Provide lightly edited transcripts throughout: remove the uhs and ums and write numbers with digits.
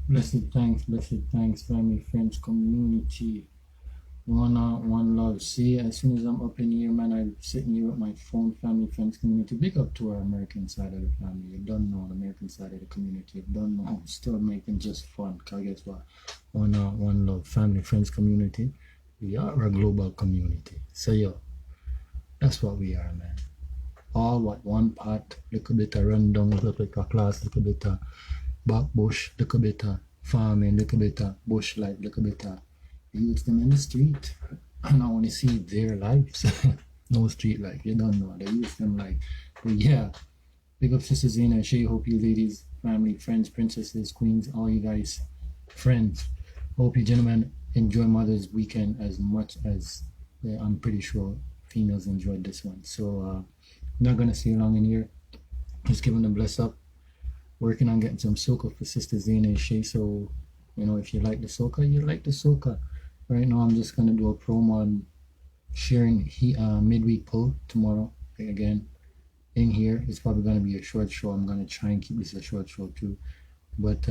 blessed thanks, family, friends, community. One love. See, as soon as I'm up in here, man, I'm sitting here with my phone, family, friends, community. Big up to our American side of the family. You don't know the American side of the community. You don't know. Still making just fun. Cause guess what? One love, family, friends, community. We are a global community. So yo, that's what we are, man. All what one part, little bit of rundown, little bit of class, little bit of back bush, little bit of farming, little bit of bush life, little bit of youth them in the street. And I want to see their lives. No street life, you don't know. They use them like, but yeah. Big up Sister Zena, Ashae. Hope you ladies, family, friends, princesses, queens, all you guys, friends. Hope you gentlemen enjoy Mother's Weekend as much as I'm pretty sure females enjoyed this one. So I'm not gonna stay long in here. Just giving a bless up. Working on getting some soca for Sister Zena and Ashae. So if you like the soca, you like the soca. Right now, I'm just gonna do a promo on sharing midweek pull tomorrow again in here. It's probably gonna be a short show. I'm gonna try and keep this a short show too, but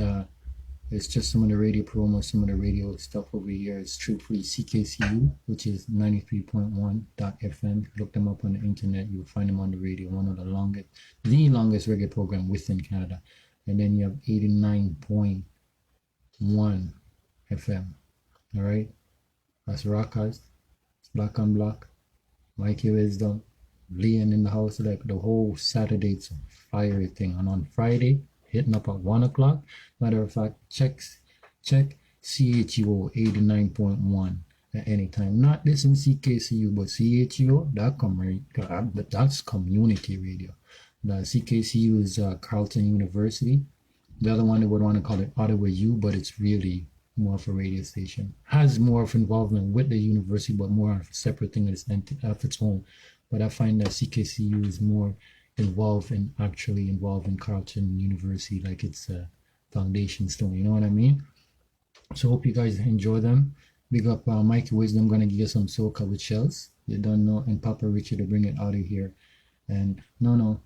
it's just some of the radio promo, some of the radio stuff over here. It's truthfully CKCU, which is 93.1.FM. Look them up on the internet. You'll find them on the radio. One of the longest reggae program within Canada. And then you have 89.1 FM. All right, that's Rockers. It's Black on Black. Mikey Wisdom, Leon in the house. Like the whole Saturday, it's a fiery thing. And on Friday, hitting up at 1 o'clock. Matter of fact, check CHUO 89.1 at any time. Not listen CKCU, but CHUO.com, right? But that's community radio. The CKCU is Carleton University. The other one, they would want to call it Ottawa U, but it's really more of a radio station. Has more of involvement with the university, but more of a separate thing of its own. But I find that CKCU is more involved in Carleton University, like it's a foundation stone. You know what I mean? So hope you guys enjoy them. Big up Mikey Wisdom. Gonna give you some soca with shells. You don't know, and Papa Richie to bring it out of here. And no,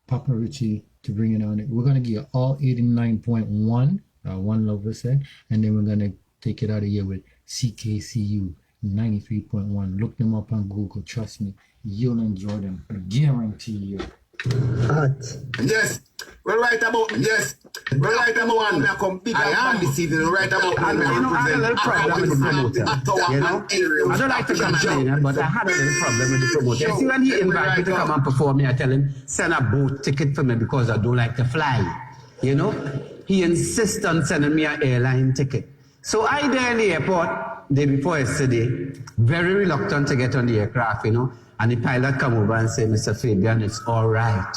Papa Richie to bring it out. We're gonna give you all 89.1. One Lover said, and then we're gonna take it out of here with CKCU 93.1. Look them up on Google. Trust me, you'll enjoy them. I guarantee you. Yes, we're right about one. I am deceiving. We're right about one. I had a little problem with the promoter. I don't like to complain, but I had a little problem with the promoter. You see, when he invited me to come and perform, I tell him, send a boat ticket for me because I don't like to fly. He insists on sending me an airline ticket. So I there in the airport, day before yesterday, very reluctant to get on the aircraft, and the pilot come over and say, Mr. Fabian, it's all right.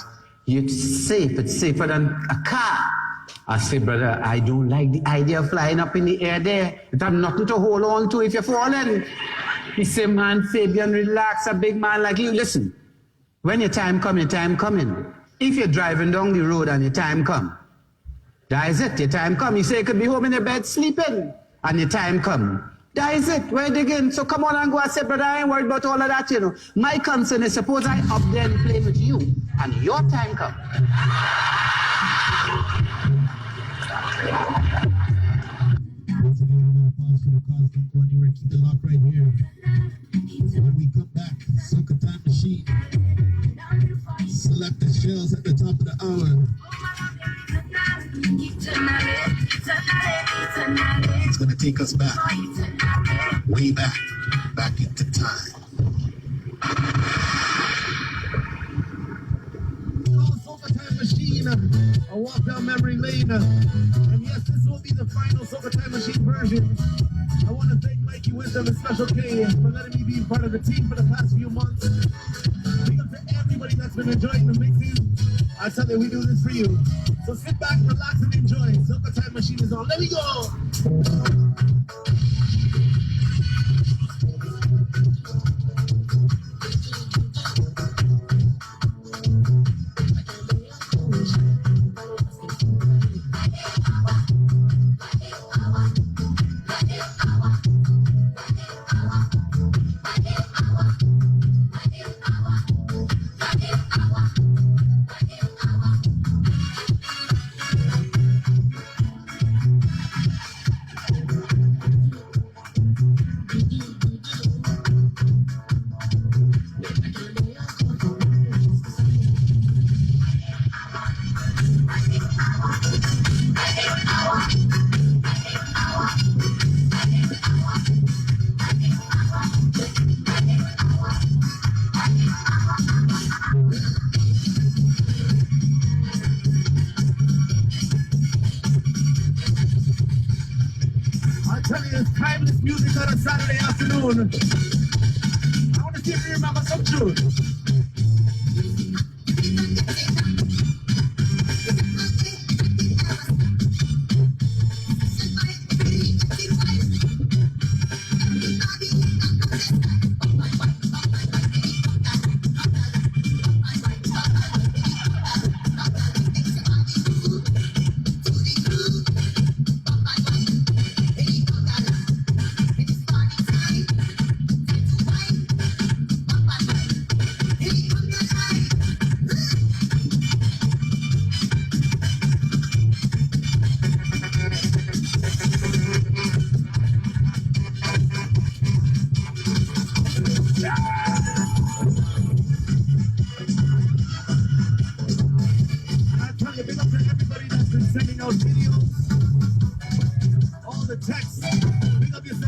It's safe. It's safer than a car. I say, brother, I don't like the idea of flying up in the air there. It have nothing to hold on to if you're falling. He say, man, Fabian, relax, a big man like you. Listen, when your time come, your time coming. If you're driving down the road and your time come, that is it, your time come. You say you could be home in your bed sleeping, and your time come. That is it, we're digging. So come on and go and say, brother, I ain't worried about all of that, My concern is, suppose I up there and play with you, and your time come. Keep the lock right here. When we come back, Soca Time Machine. Select the shells at the top of the hour. It's gonna take us back, way back into time. Soca Time Machine, a walk down memory lane. And yes, this will be the final Soca Time Machine version. I want to thank Mikey Wisdom and Special K for letting me be part of the team for the past few months. Big up to everybody that's been enjoying the mixes. I tell you, we do this for you. So sit back, relax, and enjoy. Soca Time Machine is on. Let me go! I'll tell you, it's timeless music on a Saturday afternoon. I want to see if you remember some tune.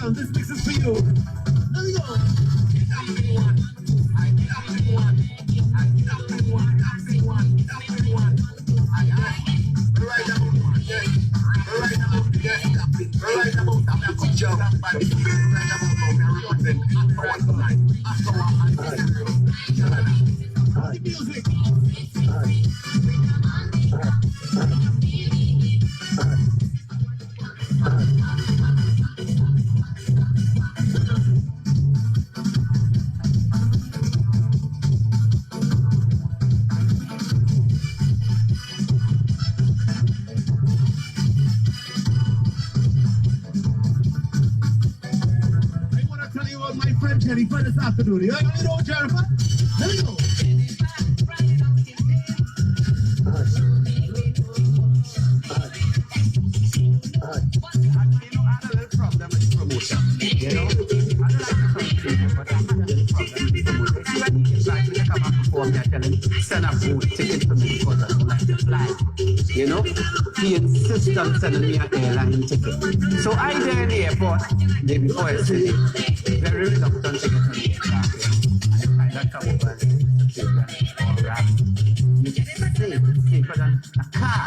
This mix is for you. Let me go. Music. Jenny for this afternoon. You know, Jennifer? Let me go. You know, I don't like to complain, but I had a little problem with the promoter. See, when he invite me to come and perform, they're telling him, send a boat ticket for me because I don't like to fly. You know, he insists on sending me an airline ticket. So I there in the airport, day before yesterday, very reluctant to get on the aircraft. And the pilot come over and said, it's safer than a car.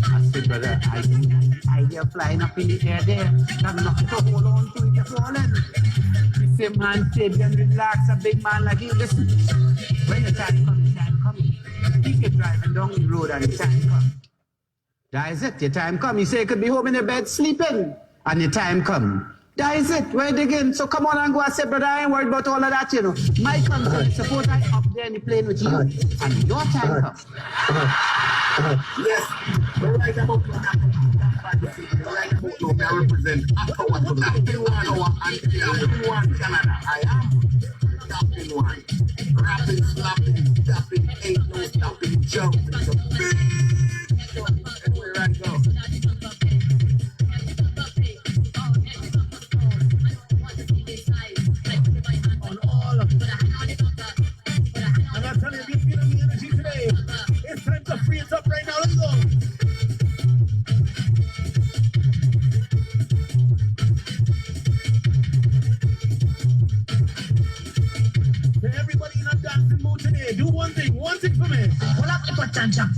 I said, brother, I think that idea of flying up in the air there, I'm not to hold on to it, you're falling. The same man said, then relax, a big man like you, listen, when the time comes, you keep driving down the road and the time comes. That is it, your time come. You say you could be home in the bed sleeping, and your time come. That is it, where again. So come on and go and say, brother, I ain't worried about all of that, you know. My concern, suppose I up there in the plane with you, and your time comes. Yes, we're right about that. Right about now, I represent Ashae to Captain 1 hour and Captain 1 Canada. I am Captain 1. Rapping, slapping, tapping, ain't no stopping, jumping. So big jump, everywhere I go. On all of it. And I'm telling you, if you're feeling the energy today, it's time to free it up right now. Let's go. To everybody in a dancing mood today, do one thing for me. Hold up your foot and jump,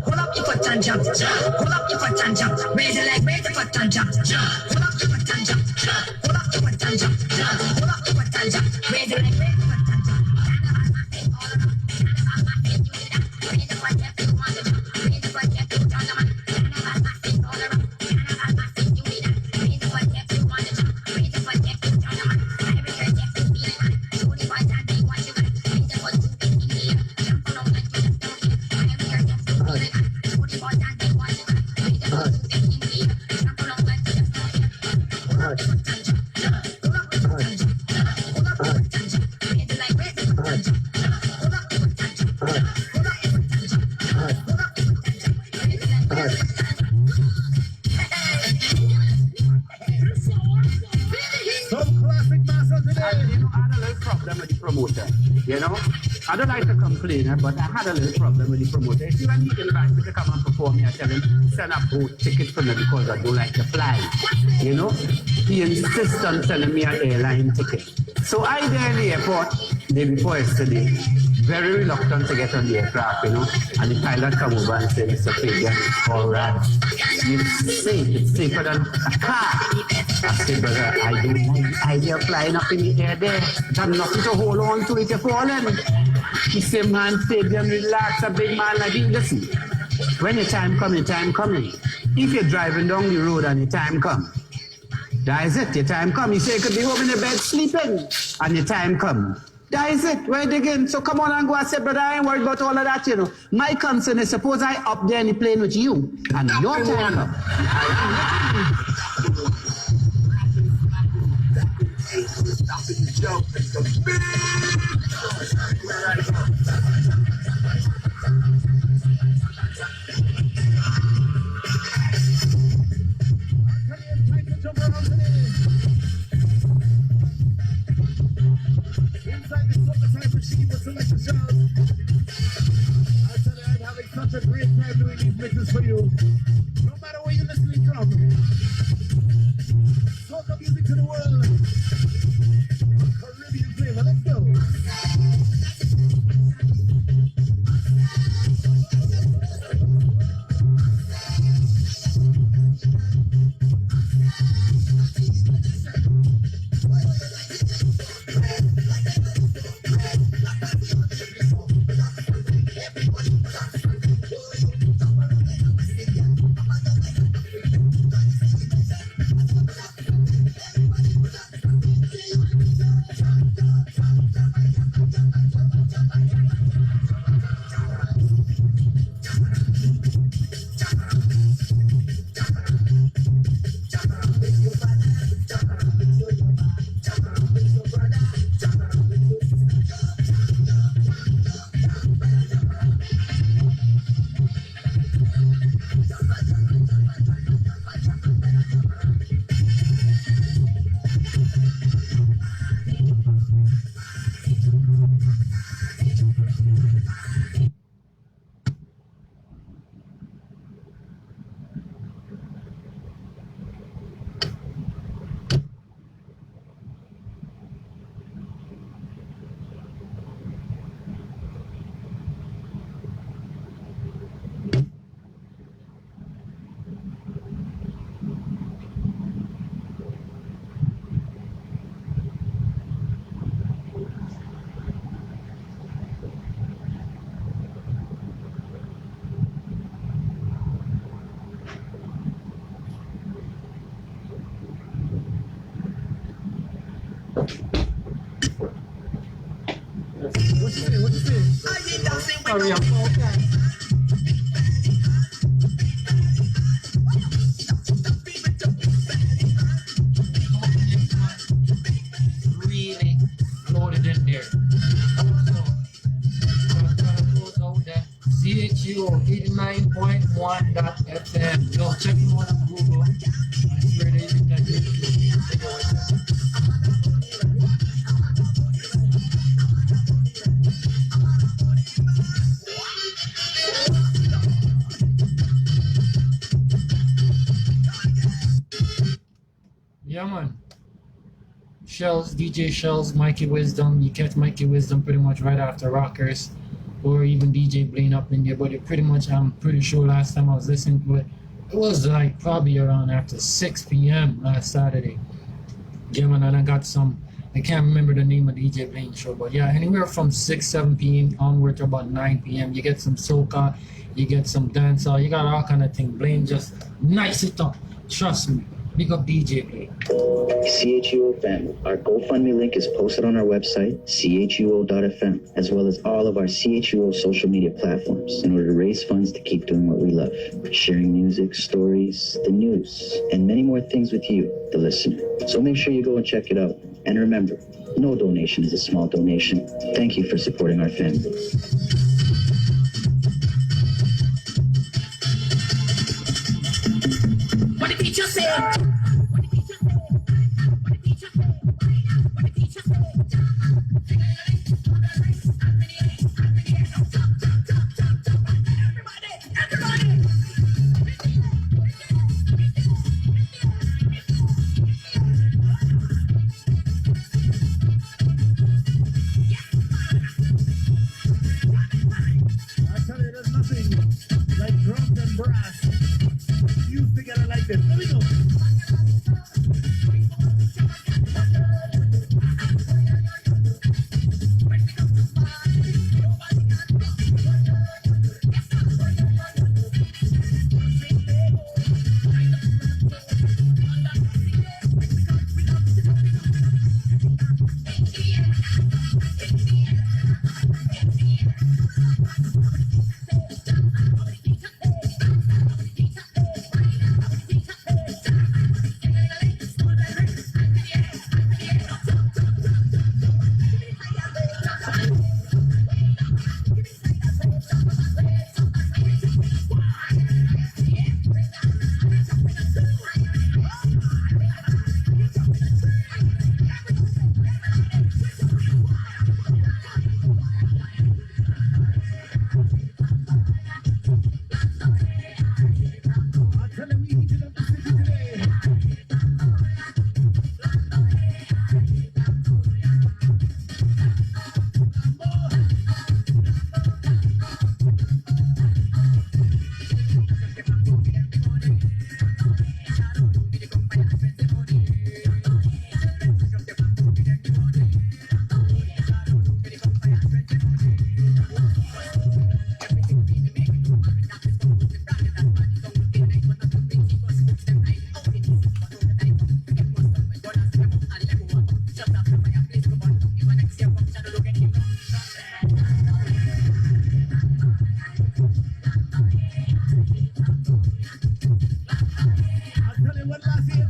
hold up your foot and jump, hold up your foot and jump, raise your leg, raise your foot and jump, hold up your foot and jump, hold up your foot and jump, hold up your foot and jump, raise your leg, raise your foot and jump. You know, I don't like to complain, but I had a little problem with the promoter. See, when he invites me to come and perform, I tell him, send a boat ticket for me because I don't like to fly. You know, he insists on sending me an airline ticket. So I there in the airport, day before yesterday, very reluctant to get on the aircraft, you know, and the pilot come over and said, Mr. Fabian, all right. It's safe. It's safer than a car. I said, brother, I don't like the idea of flying up in the air there. There's nothing to hold on to if you're falling. He said, man, stadium, relax, a big man like you. Listen, when your time coming, If you're driving down the road and your time come, that is it, your time come. You say you could be home in the bed sleeping and your time come. That is it, where again. So come on and go and say, brother, I ain't worried about all of that, you know. My concern is suppose I up there in the plane with you and your time come. Inside this overtime machine with Selector Charles. I tell you, I'm having such a great time doing these mixes for you. No matter where you're listening from. Soca music to the world. Caribbean flavor, let's go. What you say? Hurry up. Really loaded in there. Also, CHU 89.1.FM. Yo, check them out on Google. I swear they did that. Yeah, man. Shells, DJ Shells, Mikey Wisdom. You catch Mikey Wisdom pretty much right after Rockers, or even DJ Blaine up in there. But it pretty much, I'm pretty sure last time I was listening to it, it was like probably around after 6 p.m. last Saturday. Yeah, man, and I got some, I can't remember the name of the DJ Blaine show, but yeah, anywhere from 6, 7 p.m. onward to about 9 p.m. You get some soca, you get some dancehall, you got all kind of thing. Blaine just nice it up. Trust me. Big up DJ Blaine. CHUO family. Our GoFundMe link is posted on our website, chuo.fm, as well as all of our CHUO social media platforms in order to raise funds to keep doing what we love, sharing music, stories, the news, and many more things with you, the listener. So make sure you go and check it out. And remember, no donation is a small donation. Thank you for supporting our family. What the teacher said. I tell you, there's nothing like drums and brass. Music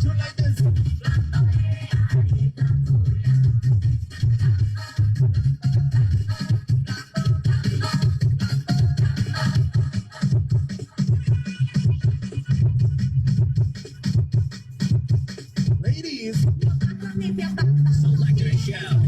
you like this. Ladies. Selector show.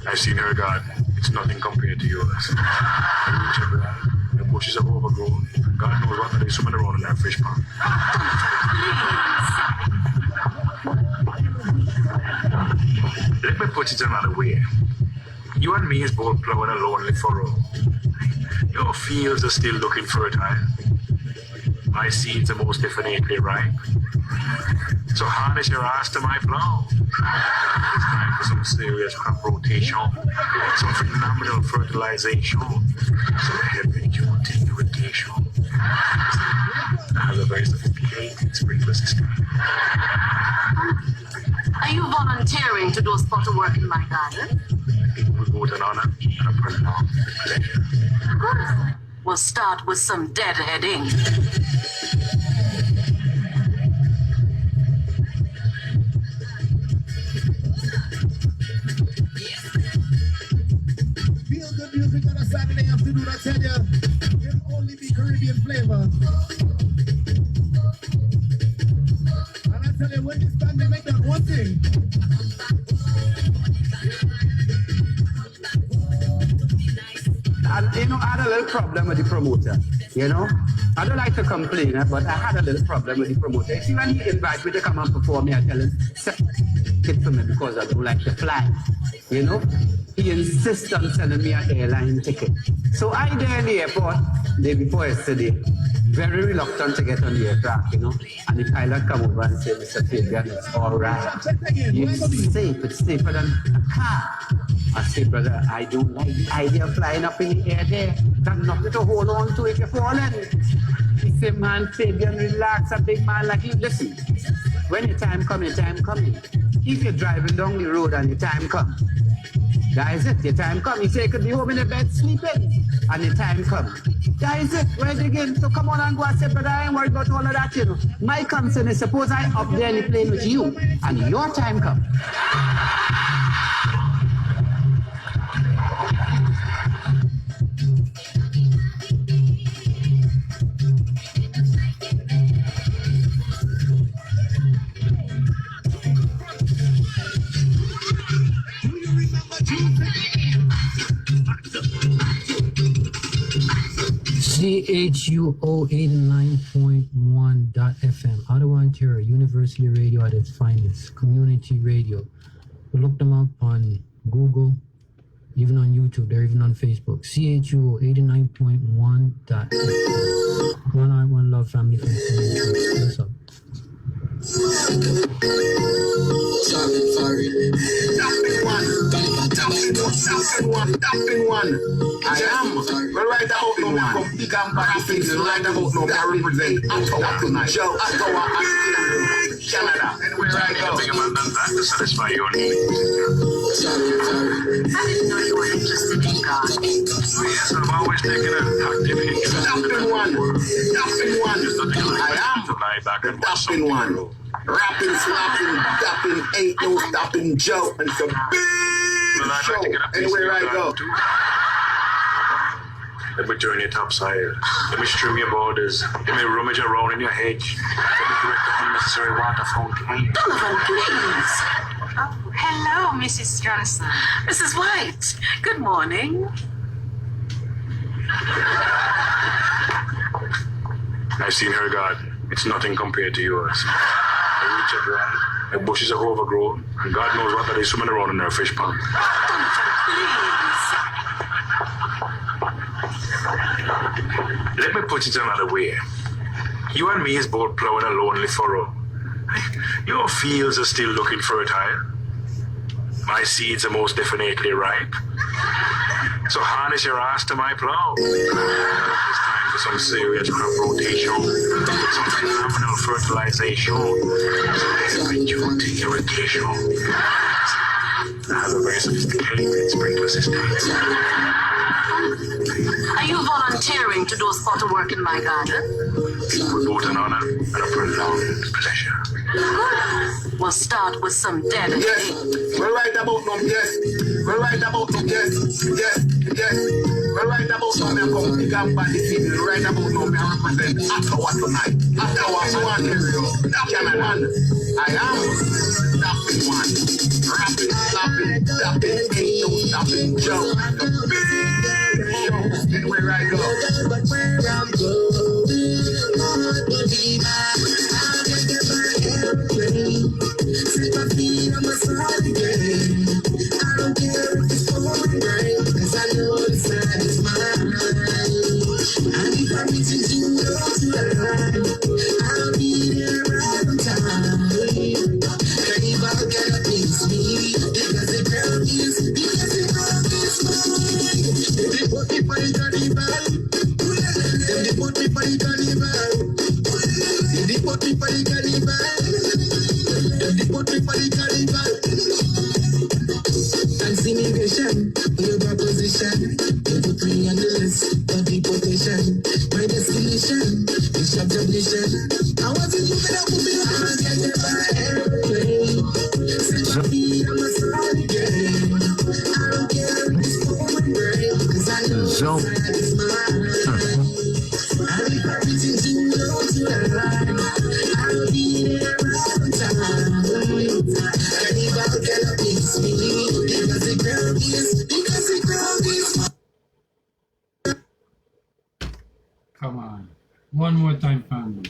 I've seen her garden. It's nothing compared to yours. The bushes are overgrown. God knows what there's swimming around in that fish pond. Let me put it another way. You and me is both plowing a lonely furrow. Your fields are still looking fertile. My seeds are most definitely ripe. So harness your ass to my plow. It's time for some serious crop rotation, some phenomenal fertilization, some heavy-duty irrigation. I have a very sophisticated sprinkler system. Are you volunteering to do a spot of work in my garden? It was both an honor and a pronoun pleasure. Good. We'll start with some deadheading. Feel good music on a Saturday afternoon, I tell you, it'll only be Caribbean flavor. And I tell you, when this band, they make that one thing. And you know, I had a little problem with the promoter. You know, I don't like to complain, but I had a little problem with the promoter. You see, when he invites me to come and perform, I tell him, "Get for me because I don't like to fly." You know, he insists on sending me an airline ticket. So I there in the airport day before yesterday, very reluctant to get on the aircraft, you know. And the pilot come over and say, "Mr. Fabian, it's all right. It's safe. It's safer than a car." I say, "Brother, I don't like the idea of flying up in the air there. There's nothing to hold on to if you're falling." He said, "Man, Fabian, relax. A big man like you. Listen, when your time comes, your time coming. If you're driving down the road and your time comes, that is it. Your time comes. You say you could be home in the bed sleeping, and your time comes. That is it. Right again. So come on and go and say, brother, I ain't worried about all of that, you know. My concern is suppose I up there in the plane with you, and your time comes." CHUO 89.1.FM, Ottawa, Ontario, University Radio at its finest, community radio. Look them up on Google, even on YouTube, they're even on Facebook. CHUO 89.1.FM. One Heart, One Love, Family, Friends, Community. What's up? Tapping one. I am. But right about now, I come pick and back things. Right about now, I represent Ottawa tonight. Ottawa and Canada. Anywhere I go. Bigger man than that to satisfy your needs. I didn't know you were interested in God. Oh, yes, I've always taken an active interest in Tapping the one. world. Tapping one. There's nothing like I am. to lie back and watch Tapping something. one. Rapping, slapping, dapping, ain't no stopping Joe. And it's a big Well, I'd show. like to get a piece Anywhere of I your go. time, too. Let me turn your topside. Let me trim your borders. Let me rummage around in your hedge. Let me correct the unnecessary water fountain. Donovan, please. Oh, hello, Mrs. Johnson. Mrs. White, good morning. I've seen her garden. It's nothing compared to yours. The roots are dry, the bushes are overgrown, and God knows what that is swimming around in her fish pond. Let me put it another way. You and me is both plowing a lonely furrow. Your fields are still looking fertile. My seeds are most definitely ripe. So harness your ass to my plow. It's time for some serious crop rotation, some phenomenal fertilization, some heavy duty irrigation. I have a very sophisticated sprinkler system. Are you volunteering to do a spot of work in my garden? With both an honor and a prolonged pleasure. We'll start with some dead and Yes, we're right about them, yes. We're right about them, yes. Yes, yes. We're right about them, I come pick up by this evening. We're right about them, I represent Ottawa tonight. Ottawa and Ontario, Canada. I am stopping one. Rapping, slapping, tapping, ain't no stopping Joe. The big show, anywhere I go. But where I'm going, Lord will be mine. I'll make it my airplane. Set my feet on my side again. I don't care if it's pouring rain, 'cause I know the side is mine. And if I'm reaching to the line, I'll be there right on time. Anybody gotta please me, because the ground is mine. They put me for the carnival. They put me for the carnival. They put me for the carnival. They put me for the carnival. Intimidation, your proposition. You put me on the list of deportation. My destination is subjugation. I want to do that, put me on the airplane. Set my feet on my side again. I don't care if it's pouring rain, 'cause I know the side is mine. And if I'm reaching to the line, I'll be there right on time. Anybody can please me, because the ground is. Come on. One more time, family.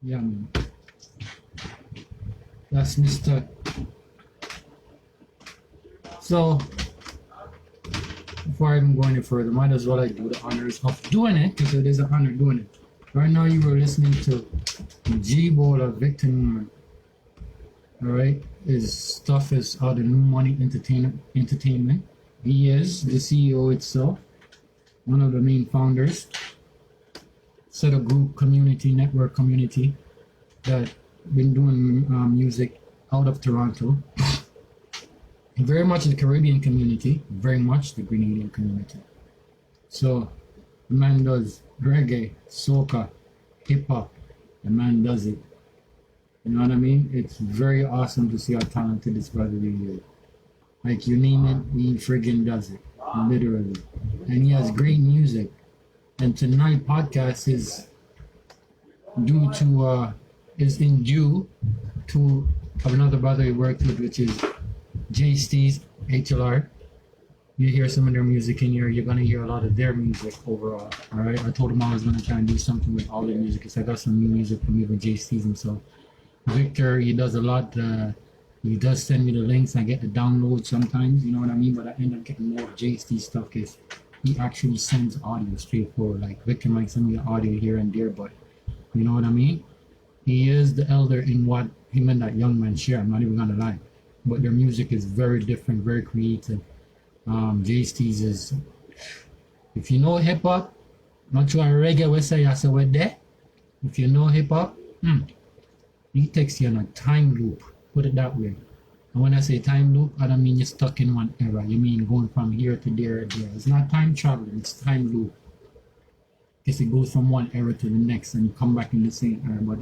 Yeah, man. That's Mr. So, before I even go any further, might as well I do the honors of doing it, because it is an honor doing it. Right now, you were listening to G-Bola Victor Newman. Alright, his stuff is out of New Money Entertainment. He is the CEO itself, one of the main founders. Set a group community, network community that been doing music out of Toronto. Very much the Caribbean community, very much the Grenadian community. So the man does reggae, soca, hip hop. The man does it. You know what I mean? It's very awesome to see how talented this brother really is. Like you name it, he friggin' does it. Literally. And he has great music. And tonight podcast is due to is in due to another brother he worked with, which is J-Steez, HLR. You hear some of their music in here, you're gonna hear a lot of their music overall. All right, I told him I was gonna try and do something with all their music because I got some new music from even J-Steez himself. Victor, he does a lot. He does send me the links. I get the download sometimes, you know what I mean. But I end up getting more of J-Steez stuff because he actually sends audio straightforward. Like Victor might send me the audio here and there, but you know what I mean. He is the elder in what him and that young man share. I'm not even gonna lie, but their music is very different, very creative. J-Steez is, if you know hip hop, not sure reggae we say I said there. If you know hip hop, he takes you on a time loop. Put it that way. And when I say time loop, I don't mean you're stuck in one era. You mean going from here to there. It's not time traveling. It's time loop. Because it goes from one era to the next, and you come back in the same era. But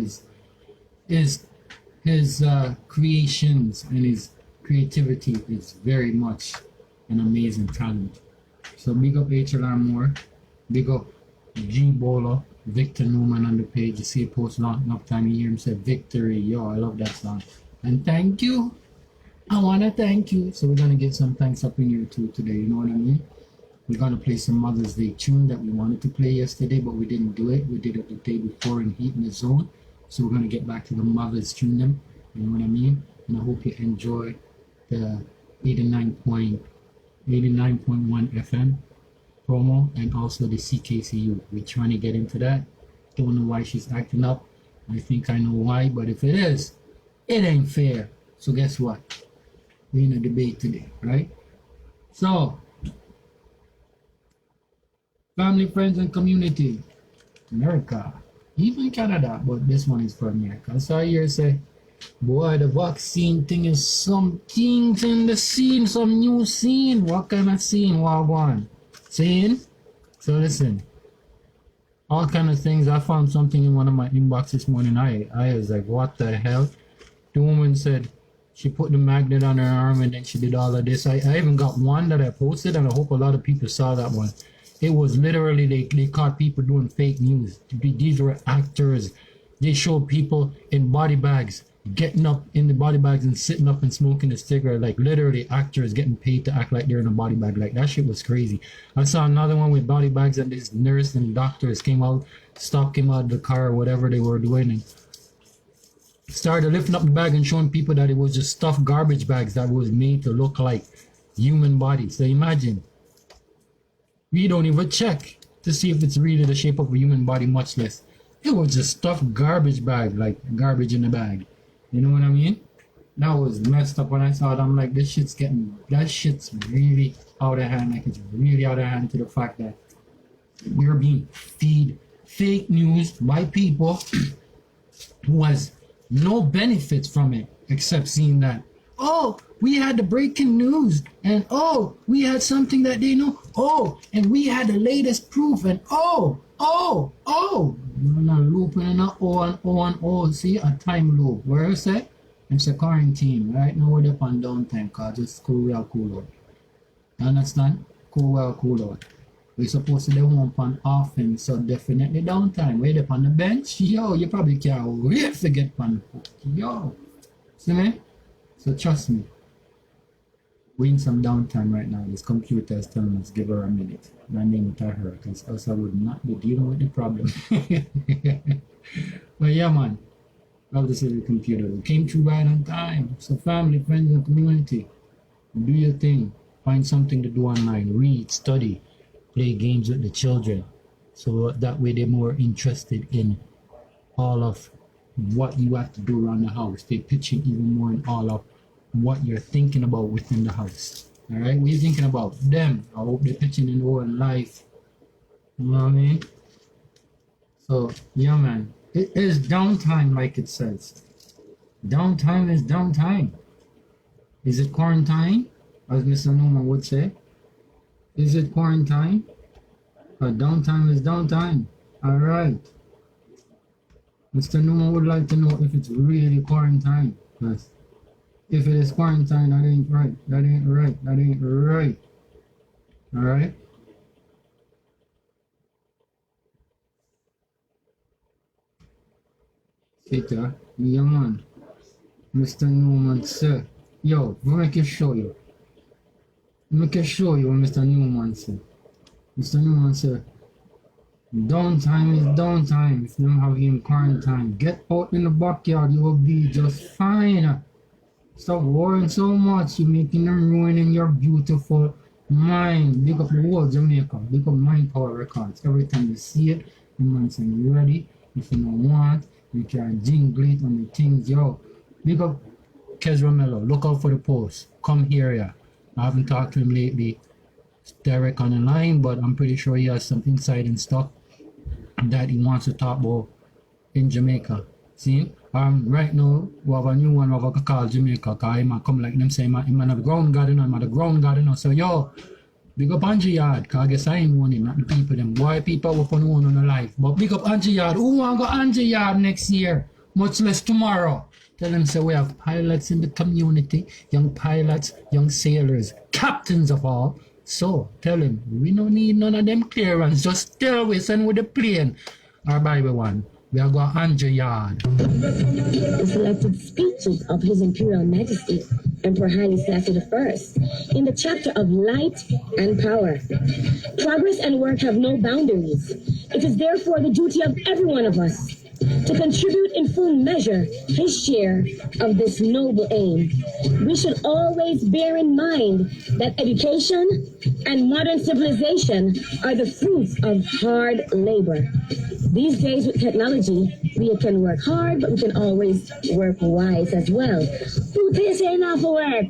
his creations and his creativity is very much an amazing talent. So big up HLR more, big up G Bowler, Victor Newman on the page. You see a post long enough time, you hear him say victory. Yo, I love that song. And thank you. I wanna thank you. So we're gonna get some thanks up in here too today, you know what I mean? We're gonna play some Mother's Day tune that we wanted to play yesterday, but we didn't do it. We did it the day before in Heat in the Zone. So we're gonna get back to the Mother's tune them, you know what I mean? And I hope you enjoy the 89.1 FM promo and also the CKCU. We're trying to get into that. Don't know why she's acting up. I think I know why, but if it is, it ain't fair. So guess what? We're in a debate today, right? So, family, friends, and community. America, even Canada, but this one is for America. So I hear say, boy, the vaccine thing is some things in the scene, some new scene. What kind of scene? What one? Scene? So listen, all kind of things. I found something in one of my inbox this morning. I was like, what the hell? The woman said she put the magnet on her arm and then she did all of this. I even got one that I posted, and I hope a lot of people saw that one. It was literally, they caught people doing fake news. These were actors. They showed people in body bags, getting up in the body bags and sitting up and smoking a cigarette. Like literally actors getting paid to act like they're in a body bag. Like that shit was crazy. I saw another one with body bags, and this nurse and doctors came out, stopped him out of the car or whatever they were doing, and started lifting up the bag and showing people that it was just stuffed garbage bags that was made to look like human bodies. So imagine, we don't even check to see if it's really the shape of a human body, much less. It was just stuffed garbage bag, like garbage in a bag. You know what I mean? That was messed up. When I saw it, I'm like, that shit's really out of hand. Like, it's really out of hand to the fact that we're being fed fake news by people who has no benefits from it except seeing that, oh, we had the breaking news, and oh, we had something that they know, oh, and we had the latest proof, and oh, you're not looping and oh, see, a time loop. Where is it? It's a quarantine. Right now we're up on downtime because it's cool out. You understand? Cool out. We're supposed to do home on offense, so definitely downtime. We're up on the bench. Yo, you probably can't wait to get on. Yo, see me? So trust me. We're in some downtime right now. This computer is telling us give her a minute. My name is her, because else I would not be dealing with the problem. But yeah, man. Love to see the computer. We came through right on time. So family, friends, and community, do your thing. Find something to do online. Read, study, play games with the children. So that way they're more interested in all of what you have to do around the house. They're pitching even more in all of what you're thinking about within the house. All right, what are you thinking about? Them. I hope they're pitching in their own life. You know what I mean? So yeah, man, it is downtime, like it says. Downtime is downtime. Is it quarantine, as Mr. Newman would say? Is it quarantine? Downtime is downtime. All right. Mr. Newman would like to know if it's really quarantine. Yes. If it is quarantine, that ain't right. That ain't right. That ain't right. All right. Peter, yeah man. Mr. Newman, sir. Yo, make you show you. Make you show you what Mr. Newman said. Mr. Newman said, downtime is downtime. If you don't have him quarantine, get out in the backyard, you will be just fine. Stop worrying so much. You're making them ruining your beautiful mind. Big up the whole Jamaica. Big up Mind Power Records. Every time you see it, the man saying, you ready? If you don't want, you can jingle it on the things. Yo, big up Kez Romelo. Look out for the post. Come here, yeah. I haven't talked to him lately direct on the line, but I'm pretty sure he has some insight and stuff that he wants to talk about in Jamaica. See? Right now, we have a new one we have to call Jamaica, because he might come like them say, he might have the ground garden, I'm the ground garden. So, yo, big up Angie Yard, because I guess I ain't one him, not the people, them boy people up on one on the life. But big up Angie Yard. Who want to go Angie Yard next year? Much less tomorrow. Tell them, say, we have pilots in the community, young pilots, young sailors, captains of all. So, tell him, we don't need none of them clearance, just tell we send with the plane. Our Bible one. We are going to Angie Yard. The selected speeches of His Imperial Majesty, Emperor Haile Selassie I, in the chapter of light and power. Progress and work have no boundaries. It is therefore the duty of every one of us to contribute in full measure his share of this noble aim. We should always bear in mind that education and modern civilization are the fruits of hard labor. These days with technology, we can work hard, but we can always work wise as well. Who tell you say enough for work?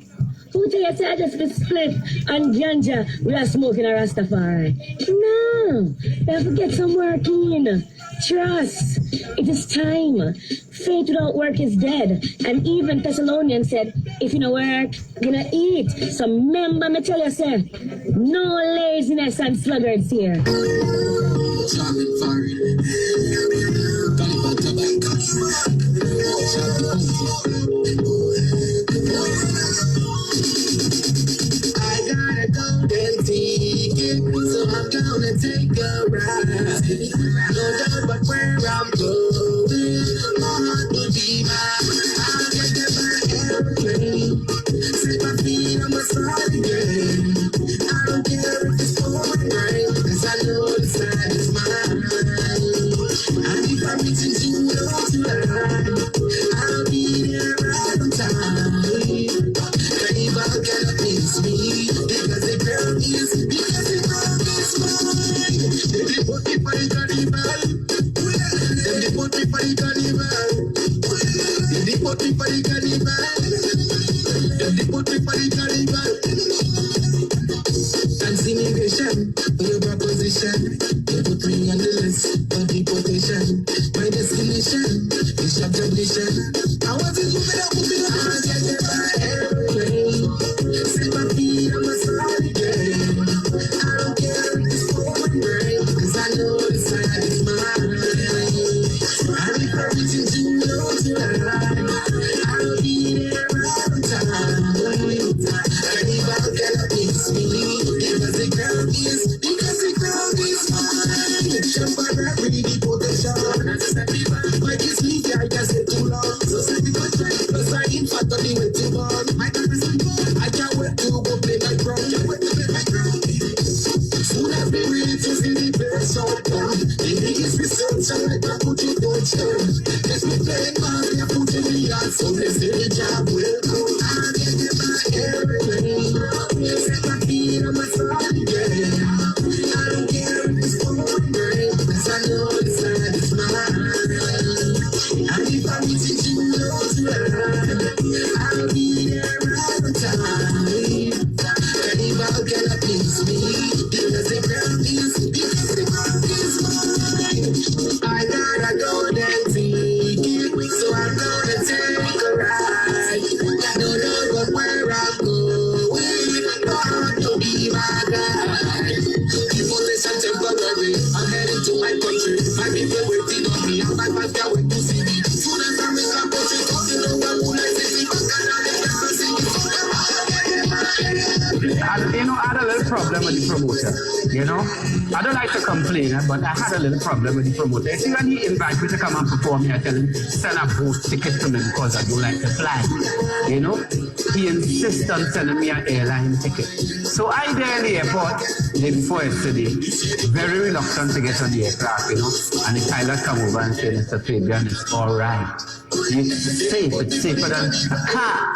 Who tell you say I just be split and ganja we are smoking a Rastafari? No, we have to get some work in. Trust, it is time. Faith without work is dead. And even Thessalonians said, if you no work, you no eat. So remember me tell you, say, no laziness and sluggards here. I got a golden ticket, so I'm gonna take a ride. No doubt but where I'm going, my heart will be mine. I'll get there by airplane, set my feet on my solid ground. I don't care if it's pouring rain, 'cause I know the side is mine. And if I'm reaching too low to line, I'll be there right on time. Anybody cannot miss me, because the girl is mine. They put me for the carnival. They put me for the carnival. They put me for the carnival. They put me for the carnival. Fancy immigration for your proposition. They put me on the list for deportation. My destination is your tradition. I want to move it up, move it up. I get there by airplane. Set my feet on my solid ground. I don't care if it's pouring rain, 'cause I know the side is mine. And if I'm reaching too low to line, I'll be there right on time. Anybody cannot miss me, because the ground is mine. Temporary deportation. My kiss me, I just get too long. So say we go try, plus I ain't fat on the waiting board. I can't wait to go play my ground. Soon as we reach to see the best outcome, the biggest research and like a put it touchdown. Let's be playing man, we are putting the odds, so let's say the job will come. I'll get there by airplane. Set my feet on my solid ground. I don't care if it's pouring rain, 'cause I know the side is mine. And if I'm reaching too low to line, I'll be there right on time. Anybody cannot miss me, because the ground is mine. I got a golden ticket, so I'm gonna take a ride. No doubt where I'm going, God will be my guide. Deportation temporary, I'm heading to my country. My people waiting on me, and my fans can't wait to see me. Soon as I make a country, come to know where moonlight city, And you know, I had a little problem with the promoter. You know, I don't like to complain, but I had a little problem with the promoter. See, when he invited me to come and perform, I tell him, send a boat ticket to me because I don't like to fly. You know, he insists on sending me an airline ticket. So I there in the airport, the day before yesterday, very reluctant to get on the aircraft, you know, and the pilot come over and say, Mr. Fabian, it's all right. It's safe, it's safer than a car.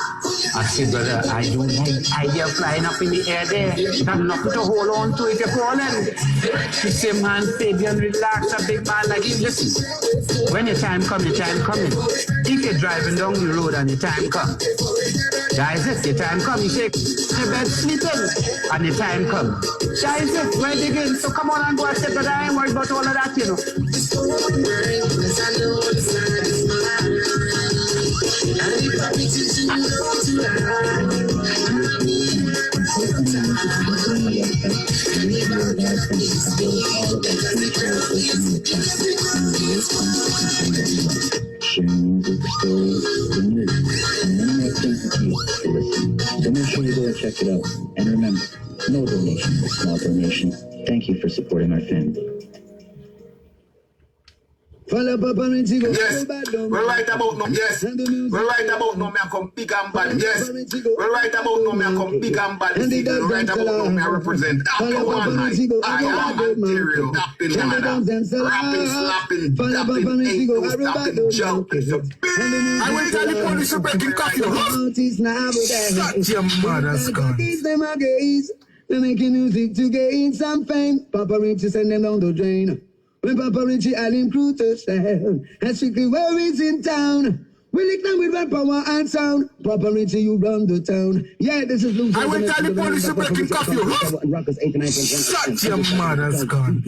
I said, brother, I don't like the idea of flying up in the air there. You have nothing to hold on to if you're falling. He said, man, Fabian, relax, a big man like you. Listen, when your time comes, your time coming. If you're driving down the road and your time comes, guys, if your time comes, you say, your bed sleeping, and your time comes. Guys, if when they begin, so come on and go and say, but I ain't worried about all of that, you know. Sharing music, stories, the news, and many more things with you to listen. So make sure you go and check it out. And remember, no donation is a small donation. Thank you for supporting our family. Yes, we're right about no. Yes, we're right about no. Me I come big and bad. Yes, we're right about no. Me I come big and bad. We're right about no. Me I represent after one night. I am material. Tapping Canada, rapping, slapping, tapping, ain't no stopping, jumping. I went to the police to break in coffee. Shut your mother's gun. They're making music to gain some fame. Papa Richie send them down the drain. When Papa Richie had him crew to sell, and strictly worries in town. We lick them with red power and sound. Papa Richie, you run the town. Yeah, this is Lucy. I went to the police to break in coffee. Shut your mother's gun.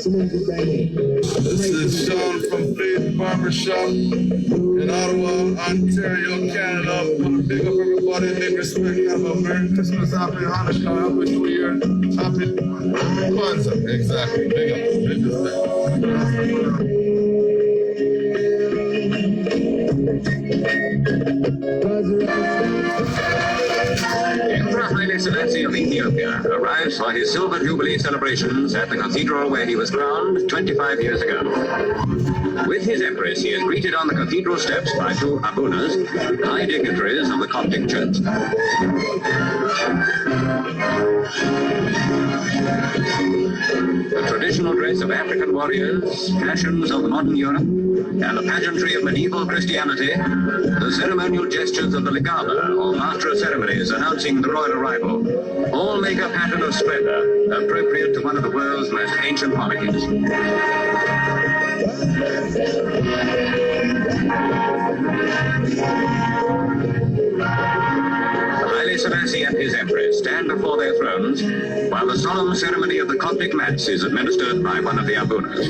This is Sean from Faith Barbershop in Ottawa, Ontario, Canada. I want to big up everybody, big respect, have a Merry Christmas, Happy Hanukkah, Happy New Year, Happy Kwanzaa. Exactly, big up, big respect. Emperor Haile Selassie of Ethiopia arrives for his Silver Jubilee celebrations at the cathedral where he was crowned 25 years ago. With his empress, he is greeted on the cathedral steps by two abunas, high dignitaries of the Coptic Church. The traditional dress of African warriors, fashions of modern Europe, and the pageantry of medieval Christianity, the ceremonial gestures of the Legaba, or master of ceremonies announcing the royal arrival, all make a pattern of splendor appropriate to one of the world's most ancient monarchies. Haile Selassie and his empress stand before their thrones while the solemn ceremony of the Coptic Mass is administered by one of the abunas.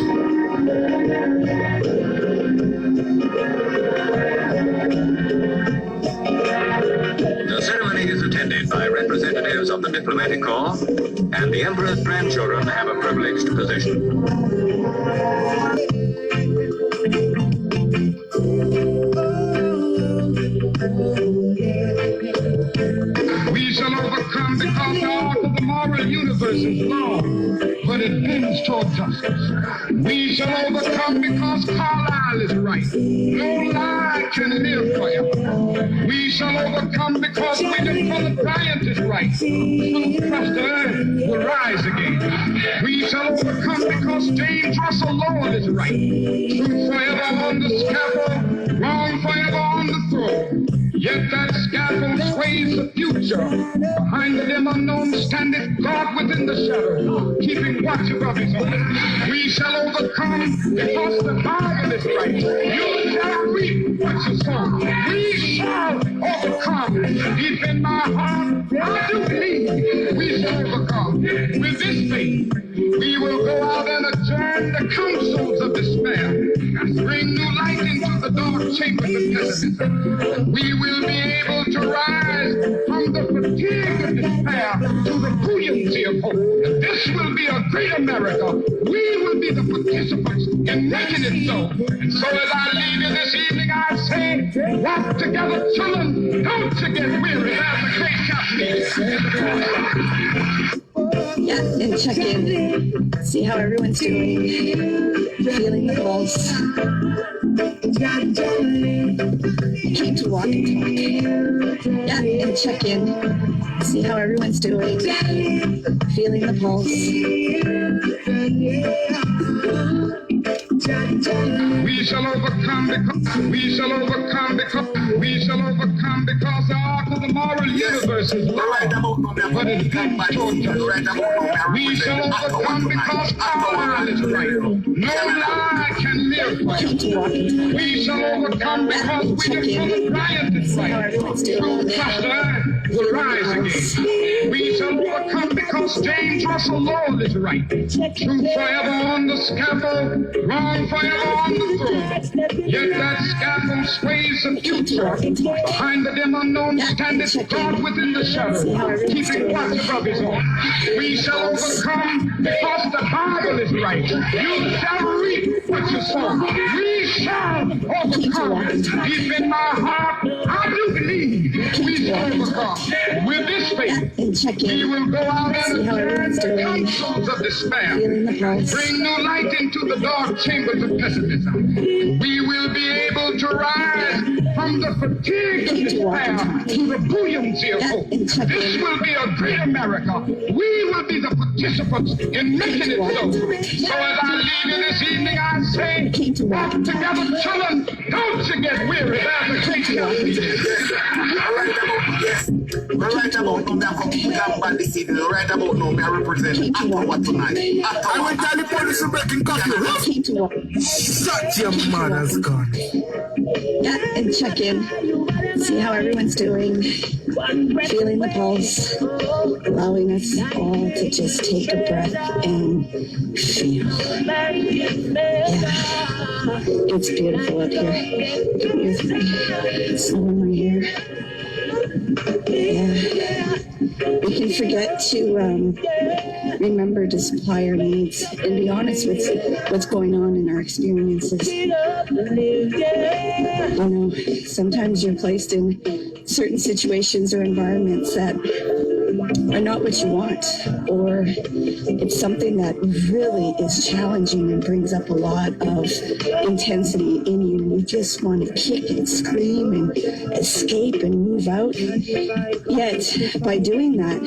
The ceremony is attended by representatives of the diplomatic corps, and the emperor's grandchildren have a privileged position. We shall overcome because the arc of the moral universe is long, but it bends toward justice. We shall overcome because Carlyle is right. No lie can live forever. We shall overcome because William Cullen Bryant is right. Some crushed earth will rise again. We shall overcome because James Russell Lowell is right. Truth forever on the scaffold, wrong forever on the throne. Yet that scaffold sways the future. Behind the dim unknown standeth God within the shadow, keeping watch above his own. We shall overcome because the Bible is right. You shall reap what you sow. We shall overcome. Deep in my heart, I do believe we shall overcome. With this faith, we will go out and adjourn the councils of despair and bring new light into the dark chambers of pessimism. We will be able to rise from the great America. We will be the participants in making it so. And so as I leave you this evening, I say, walk together, children. Don't you get weary. There's a great Yeah, and check in. See how everyone's doing. Feeling the pulse. Came to walk and talk. Yeah, and check in. See how everyone's doing. Feeling the pulse. We shall overcome because the arc of the moral universe is right about but it comes toward us. We shall overcome because our is right. No lie can live right. We shall overcome because we are full of riot is right. True cluster will rise again. We shall overcome because James Russell Lowell is right. Truth forever on the scaffold, wrong forever on the throne. Yet that scaffold sways the future. Behind the dim unknown standeth God within the shadow, keeping watch above his own. We shall overcome because the Bible is right. You shall reap what you sow. We shall overcome. Deep in my heart, I do believe we shall overcome. With this faith, we will go out and turn the counsels of despair. Bring new light into the dark chambers of pessimism. We will be able to rise from the fatigue of despair to the buoyancy of hope. This will be a great America. We will be the participants in making it so. So as I leave you this evening, I say, walk together, children. Don't you get weary. There's a great Right about now, this evening. Right about now, I represent Ottawa tonight. I will tell the police to break in country. Shut your mother's gun. Yeah, and check in. See how everyone's doing. Feeling the pulse. Allowing us all to just take a breath and feel. Yeah. It's beautiful up here. Come with me. It's warmer here. Yeah. We can forget to remember to supply our needs and be honest with what's going on in our experiences. You know, sometimes you're placed in certain situations or environments that are not what you want, or it's something that really is challenging and brings up a lot of intensity in you. You just want to kick and scream and escape and move out. Yet, by doing that,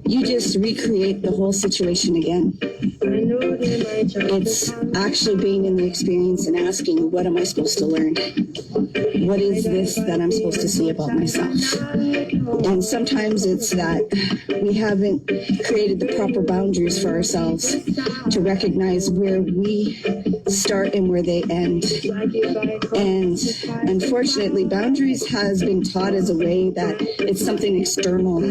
you just recreate the whole situation again. It's actually being in the experience and asking, what am I supposed to learn? What is this that I'm supposed to see about myself? And sometimes it's that we haven't created the proper boundaries for ourselves to recognize where we start and where they end. And unfortunately, boundaries has been taught as a way that it's something external.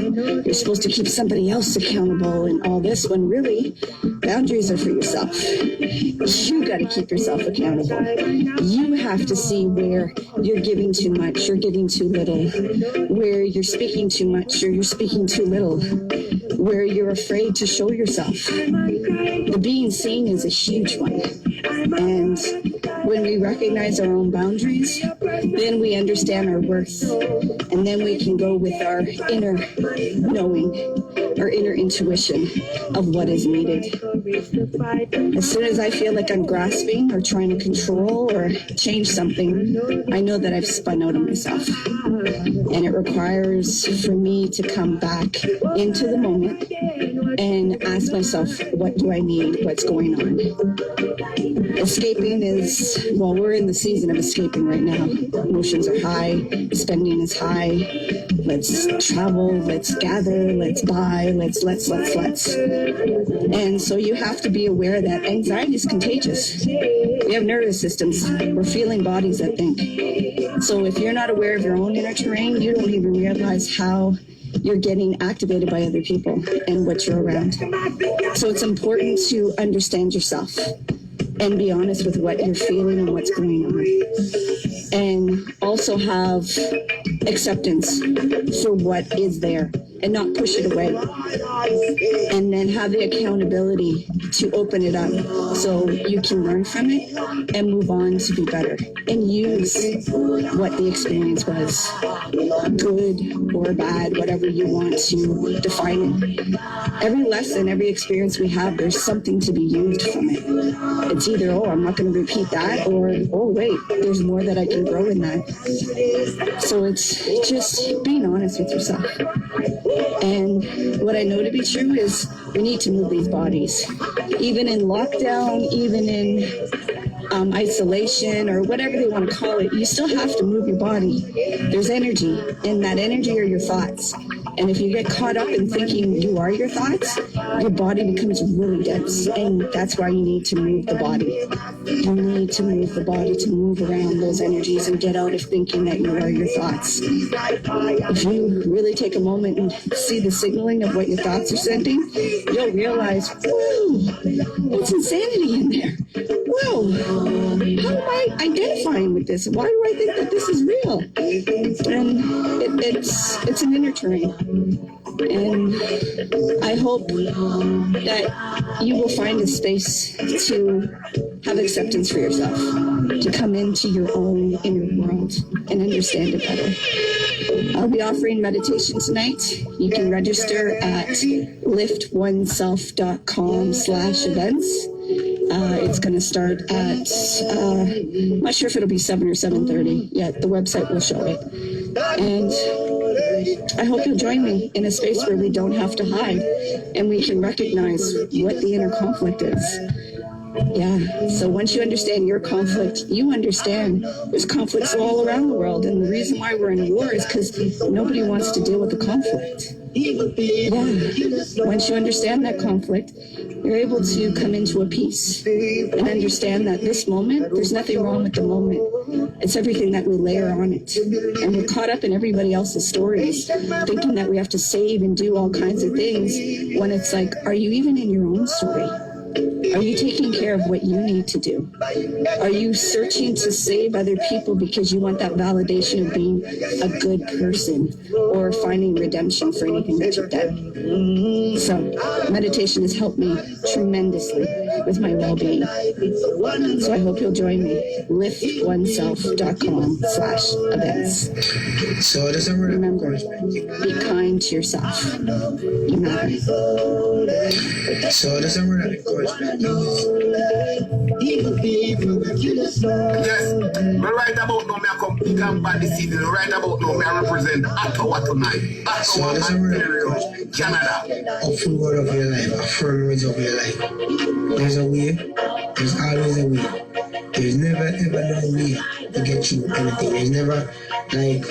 You're supposed to keep somebody else accountable and all this, when really boundaries are for yourself. You got to keep yourself accountable. You have to see where you're giving too much, you're giving too little, where you're speaking too much or you're speaking too little, where you're afraid to show yourself. The being seen is a huge one. And when we recognize our own boundaries, then we understand our worth. And then we can go with our inner knowing, our inner intuition of what is needed. As soon as I feel like I'm grasping or trying to control or change something, I know that I've spun out of myself. And it requires for me to come back into the moment and ask myself, what do I need? What's going on? Escaping is, well, we're in the season of escaping right now. Emotions are high, spending is high. Let's travel, let's gather, let's buy, let's. And so you have to be aware that anxiety is contagious. We have nervous systems. We're feeling bodies that think. So if you're not aware of your own inner terrain, you don't even realize how you're getting activated by other people and what you're around. So it's important to understand yourself and be honest with what you're feeling and what's going on. And also have acceptance for what is there. and not push it away. And then have the accountability to open it up so you can learn from it and move on to be better and use what the experience was, good or bad, whatever you want to define it. Every lesson, every experience we have, there's something to be used from it. It's either, oh, I'm not going to repeat that, or, oh, wait, there's more that I can grow in that. So it's just being honest with yourself. And what I know to be true is we need to move these bodies. Even in lockdown, even in isolation, or whatever they want to call it, you still have to move your body. There's energy, and that energy are your thoughts. And if you get caught up in thinking you are your thoughts, your body becomes really dense. And that's why you need to move the body. You need to move the body to move around those energies and get out of thinking that you are your thoughts. If you really take a moment and see the signaling of what your thoughts are sending, you'll realize, whoa, it's insanity in there. Whoa, how am I identifying with this? Why do I think that this is real? And it's an inner terrain. And I hope that you will find a space to have acceptance for yourself, to come into your own inner world and understand it better. I'll be offering meditation tonight. You can register at liftoneself.com/events. It's going to start at, I'm not sure if it'll be 7 or 7:30 yet. The website will show it. And I hope you'll join me in a space where we don't have to hide and we can recognize what the inner conflict is. Yeah, so once you understand your conflict, you understand there's conflicts all around the world. And the reason why we're in war is because nobody wants to deal with the conflict. Yeah, once you understand that conflict, you're able to come into a peace and understand that this moment, there's nothing wrong with the moment. It's everything that we layer on it. And we're caught up in everybody else's stories, thinking that we have to save and do all kinds of things, when it's like, are you even in your own story? Are you taking care of what you need to do? Are you searching to save other people because you want that validation of being a good person or finding redemption for anything that you've done? So meditation has helped me tremendously with my well-being. So I hope you'll join me. liftoneself.com/events. So does it remember, be kind to yourself. You matter. So does it encouragement? Yes, but right about now, I come pick up by the city. Right about now, I represent Ottawa tonight. Ottawa, Ontario, Canada. A full word of your life, a firm words of your life. There's a way, there's always a way. There's never ever no way to get you anything. There's never like,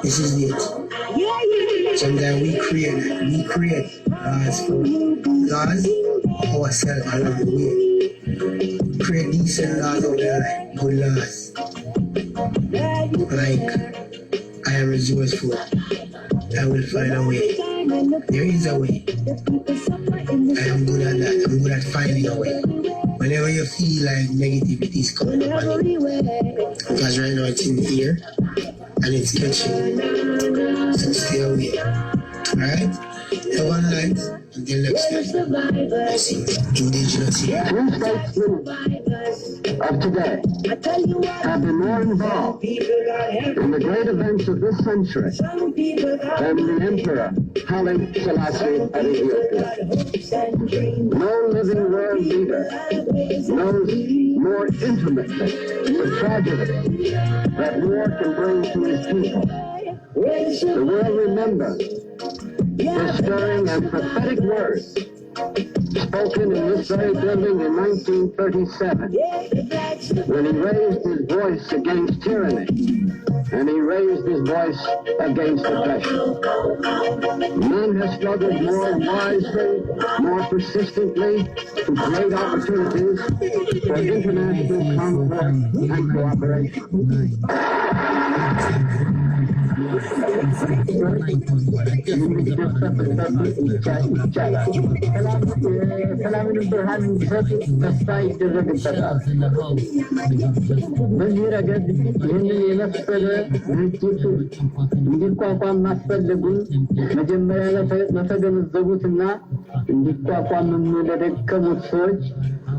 this is it. Sometimes we create laws for ourselves along the way. Create decent laws out there, like good laws. Like, I am resourceful. I will find a way. There is a way. I am good at that. I'm good at finding a way. Whenever you feel like negativity is coming upon you, because right now it's in the ear and it's catching. So stay away. Alright? Have one life. Until next time. I see indigenous here. Three statesmen of today have been more involved in the great events of this century than the Emperor Haile Selassie of Ethiopia. No living world leader knows more intimately the tragedy that war can bring to his people. The world remembers his stirring and prophetic words spoken in this very building in 1937, when he raised his voice against tyranny and he raised his voice against oppression. None has struggled more wisely, more persistently to create opportunities for international concord and cooperation.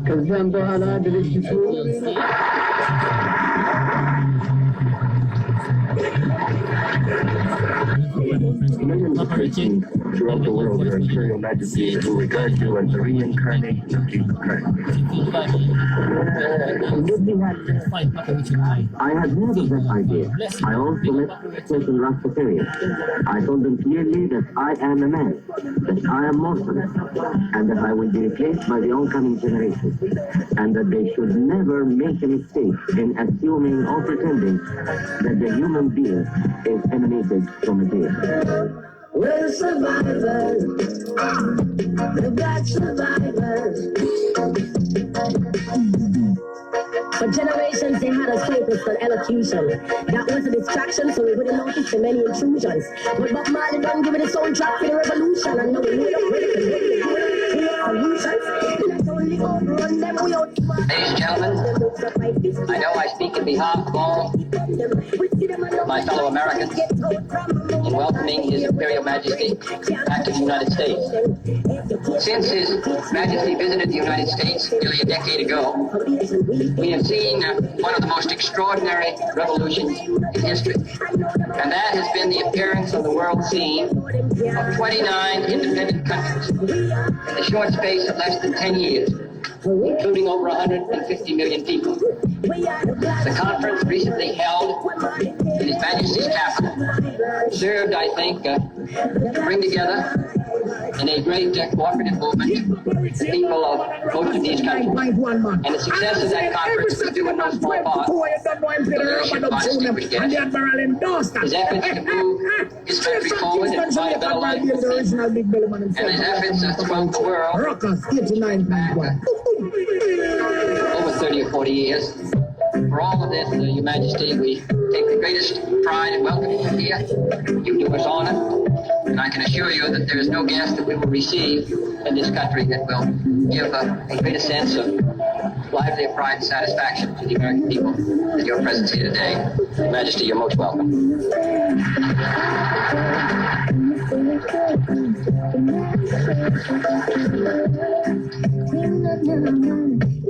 ከዚያም በኋላ ድርጅቱ throughout the world, Your Imperial Majesty, who regard you as the reincarnation of Jesus Christ. I had heard of that idea. I also met certain Rastafarians. I told them clearly that I am a man, that I am mortal, and that I will be replaced by the oncoming generation, and that they should never make a mistake in assuming or pretending that the human being is emanated from a deity. We're survivors, the black survivors. For generations, they had us focused on elocution. That was a distraction, so we wouldn't notice the many intrusions. But Bob Marley don't give it a soundtrack for the revolution. And now we need up with it. Solutions. Ladies and gentlemen, I know I speak on behalf of all my fellow Americans in welcoming His Imperial Majesty back to the United States. Since His Majesty visited the United States nearly a decade ago, we have seen one of the most extraordinary revolutions in history. And that has been the appearance on the world scene of 29 independent countries in the short space of less than 10 years, including over 150 million people. The conference recently held in His Majesty's capital served, I think, to bring together in a great cooperative movement the people of most of these countries. And the success of that conference was due in no small part to the leadership of our distinguished guest. His efforts to move his country forward and provide a better life for people, and his efforts throughout the world over 30 or 40 years. For all of this, Your Majesty, we take the greatest pride in welcoming you here. You do us honor, and I can assure you that there is no guest that we will receive in this country that will give a greater sense of livelier pride and satisfaction to the American people than your presence here today. Your Majesty, you're most welcome.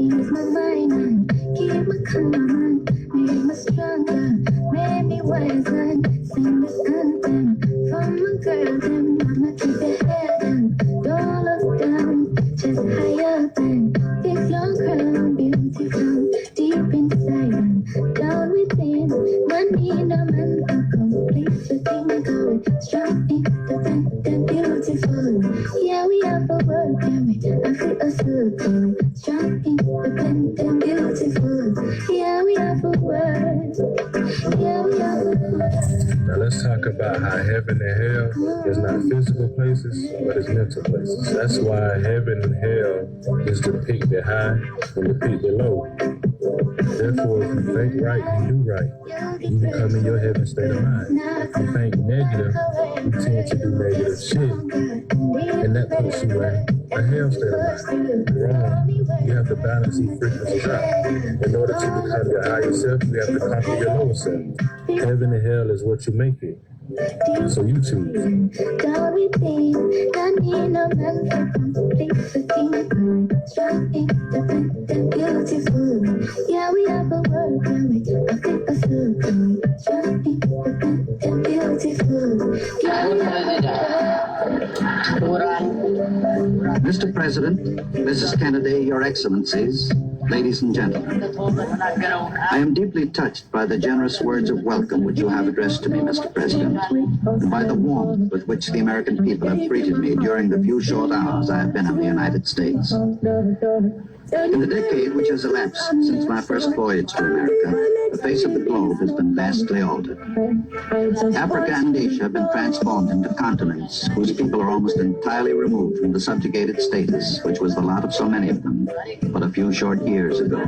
Ease my mind and keep my calm on, make me stronger, make me wiser. Sing this anthem for my girl, them mama, keep your head down, don't look down, just higher than fix your crown, beautiful, deep inside and down within. Man need a man for complete, the thing going strong, independent, beautiful. Yeah, we have a work, yeah, we I feel a circle. Strong, independent, beautiful. Yeah, we have a word. Yeah, we have a word. Now let's talk about how heaven and hell is not physical places, but it's mental places. That's why heaven and hell is depicted high and depicted low. Therefore, if you think right, you do right. You become in your heaven state of mind. If you think negative, you tend to do negative shit, and that puts you in a hell state of mind. Wrong. You have to balance these frequencies out. In order to become your higher self, you have to conquer your lower self. Heaven and hell is what you make it. So you choose. God within, God in a man for complete the kingdom. Strong, independent, beautiful. Yeah, we have a world, yeah, we I think a circle. Strong, independent, beautiful. Yeah, we have Mr. President, Mrs. Kennedy, Your Excellencies, ladies and gentlemen, I am deeply touched by the generous words of welcome which you have addressed to me, Mr. President, and by the warmth with which the American people have treated me during the few short hours I have been in the United States. In the decade which has elapsed since my first voyage to America, the face of the globe has been vastly altered. Africa and Asia have been transformed into continents whose people are almost entirely removed from the subjugated status which was the lot of so many of them but a few short years ago.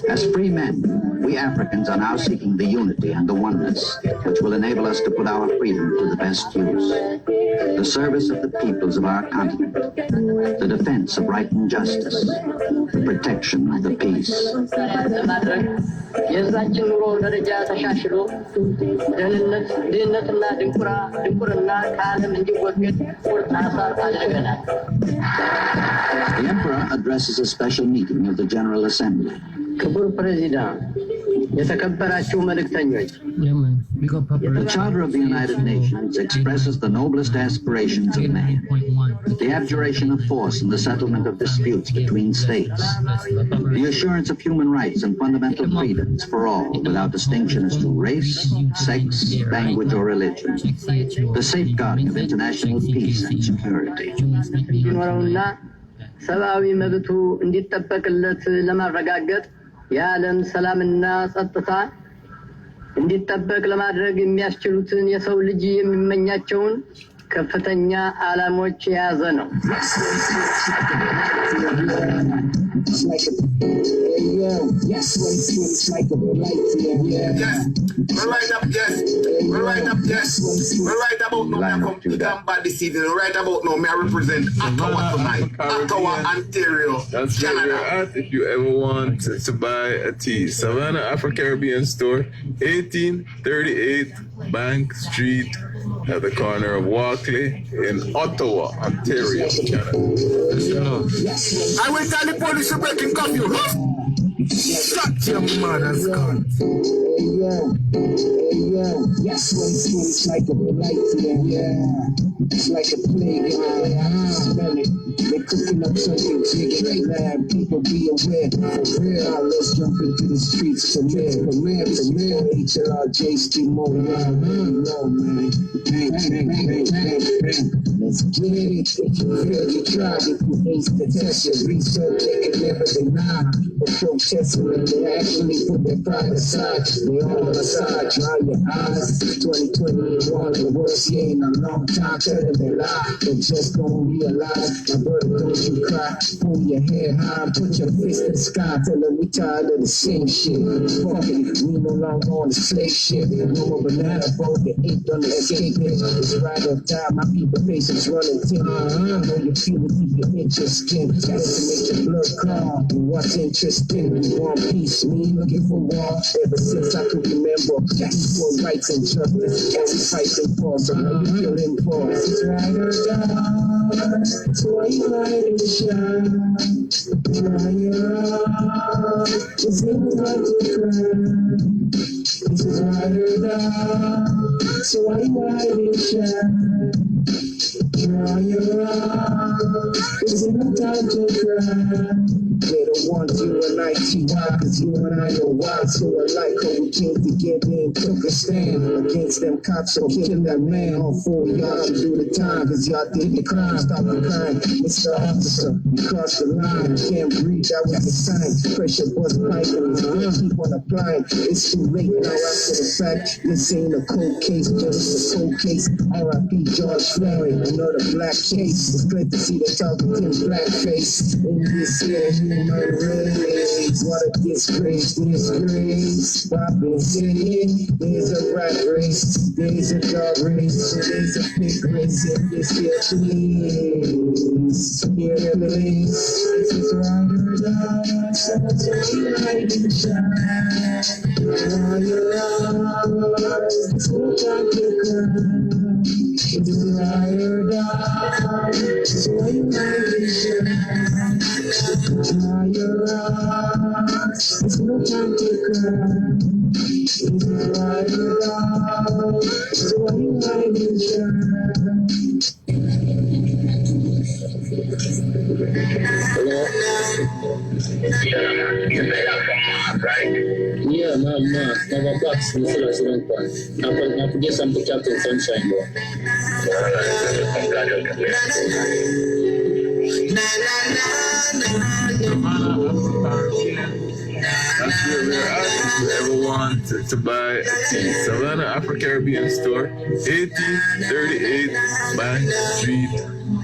As free men, we Africans are now seeking the unity and the oneness which will enable us to put our freedom to the best use. The service of the peoples of our continent, the defense of right and justice, the protection of the peace. The Emperor addresses a special meeting of the General Assembly. The Charter of the United Nations expresses the noblest aspirations of man, the abjuration of force and the settlement of disputes between states, the assurance of human rights and fundamental freedoms for all without distinction as to race, sex, language, or religion, the safeguarding of international peace and security. የዓለም ሰላምና ጸጥታ እንዲጠበቅ ለማድረግ የሚያስችሉትን የሰው ልጅ የሚመኛቸውን ከፍተኛ ዓላማዎች የያዘ ነው። Yes, we're right about now. I come to Gamba this evening. Right about now, I represent Ottawa tonight. Ottawa, Ontario, Canada. If you ever want to buy a tea, Savannah Afro-Caribbean Store, 1838 Bank Street, at the corner of Walkley in Ottawa, Ontario, Canada. I will tell the police you're breaking curfew, huh? Shut your mother's gun. Yes, it's like a light, it's like a playground. Smell it. They're cooking up something big in the lab. People be aware. For real, now let's jump into the streets. From here, HLRJ, Street Motor. No, man. Let's get it. If you feel you try, if you ace the test, your research, they can never deny. But protesting when they actually put their pride aside. They all on the side, dry your eyes. 2021, the worst year in a long time. Tell them they lie, they just don't realize. My brother, don't you cry. Pull your head high, put your fist in the sky. Tell them we tired of the same shit. Fuck it, we no longer on the slave ship. No more banana boat, the ink on the escape. It's right or die, my people faces running tin. I know you feel it, keep your interesting. Got to make your blood calm. What's interesting? We want peace, me looking for war. Ever since I can remember, for rights and justice, and we fighting for. So now you feeling for? It's right or die. So why you light and shine? Try your eyes. It's in the right to cry. This is right or die. So why you light and shine? Try your eyes. It's in the time to cry. They don't want you and I T.Y. Cause you and I know why. So I like how we came together and took a stand against them cops and killing that man. All four of y'all to do the time. Cause y'all did the crime. Stop the crime. Mr. Officer, you crossed the line. Can't breathe, that was the sign. Pressure was piping. Keep on applying. It's too late now after the fact. This ain't a cold case, just a cold case. R.I.P. George Floyd, another black case. It's great to see the talking in blackface. In this here, human race. What a disgrace. I've been saying there's a rat race, there's a dog race, there's a pig race in this here place. Here the place is right or die. So light and shine. All your eyes, it's no time to cry. It's right or die. So light and shine. Dry your eyes, it's no time to cry. It's right or die. So why you light and shine? Hello? Yeah, man. Have a box in the cellar, so don't cry. I forget some to Captain Sunshine, bro. That's where we're at. If you ever want to buy a tea, Savannah Afro-Caribbean Store, 1838 Bank Street,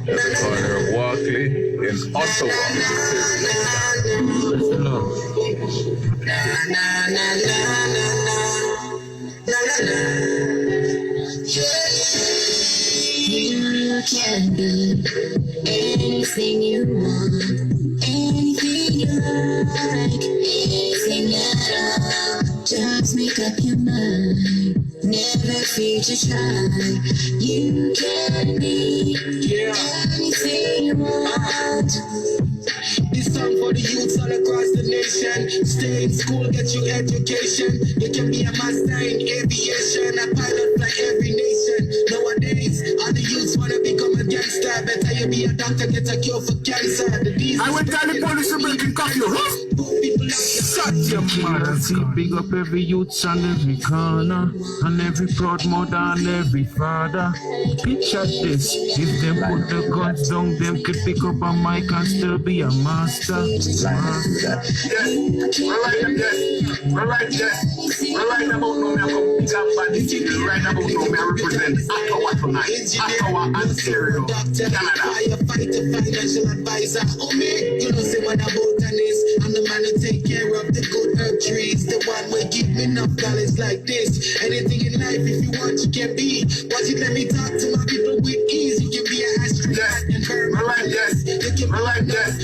at the corner of Walkley in Ottawa. You can be anything you want, anything you like, anything at all. Just make up your mind, never fear to try. You can be anything you want. This song for the youths all across the nation. Stay in school, get your education. You can be a master in aviation, a pilot fly every nation. Nowadays, all the youths wanna become a gangster. Better you be a doctor, get a cure for cancer. I went down the police and breaking coffee. Shut your mother. See, big up every youth on every corner, and every proud mother and every father. Picture this, if them put the guns down, them could pick up a mic and still be a master. Yes, we're right about now, I'm from Big Up Bad City. Right about now, I represent Ashae tonight. Ashae, Ontario, Canada. Firefighter, financial advisor. Oh me, you know say what about tennis. I'm the man who take care of the good herb trees. The one who give me enough knowledge like this. Anything in life, if you want, you can be. Watch it, let me talk to my people with ease. You can be an astronaut and burn my right, yes. We're right, yes.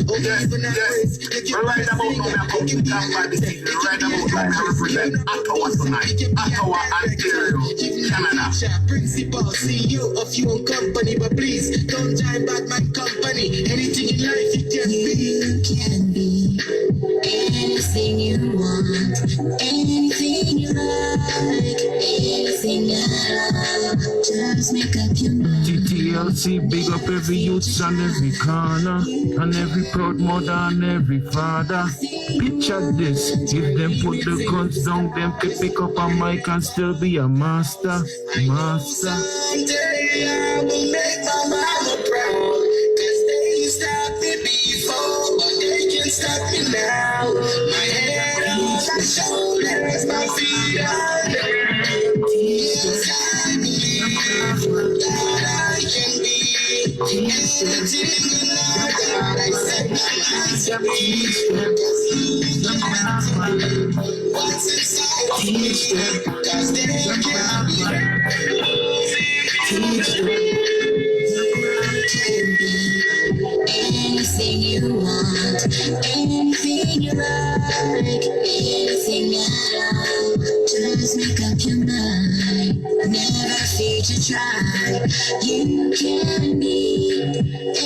We're right about now, I'm from Big Up Bad City. Right about now, I represent Ashae tonight. Ashae, Ontario, Canada. Principal, CEO of your own company, but please don't join back my company. Anything in life you can be. You can be anything you want, anything you like, anything at all. Just make up your mind. TTLC, big up every youth on every corner, and every proud mother and every father. Picture this, if them put the guns down, them could pick up a mic and still be a master. Someday I will make my mama proud, 'cause they stopped me before, but they can't stop me now. My head on my shoulders, my feet on the ground. Yes, I believe that I can be anything in life that I set my mind to be. 'Cause what's inside of me, 'cause they can be. Anything you want, anything you like, anything at all. Just make up your mind, never fear to try. You can be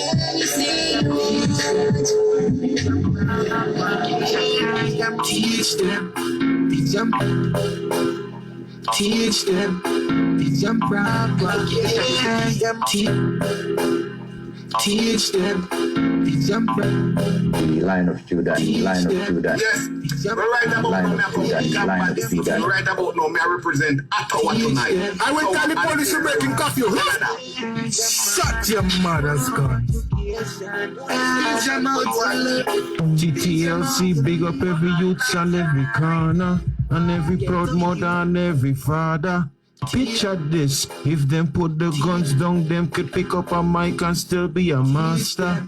anything you want. Teach them, teach them, teach them proper, yeah. Teach them, teach them proper. Line of Judah, line of Judah. Yes, we're right about now, I'm from Big Up Bad City. Right about now, I represent Ashae tonight. I went down the police and breaking coffee. Shut your mother's gun. TTLC, big up every youth on every corner, and every proud mother and every father. Picture this, if them put the guns down, them could pick up a mic and still be a master.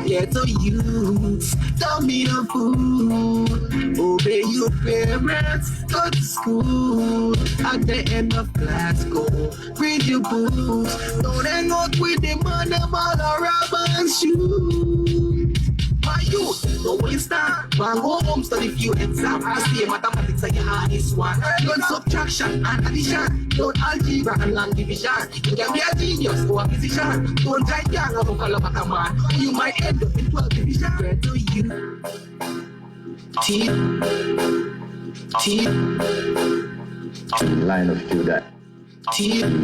Get to youth, don't be a fool. Obey your parents, go to school. At the end of class, go read your books. Don't hang out with the man, them all a rubber and shoe. My youth, don't waste time. Man, go home, study few exams. I see mathematics are your hardest one. Learn subtraction and addition. Learn algebra and long division. You can be a genius or a physician. Don't try young or follow back a man. You might end up in 12 division. Where do you? Line of Judah.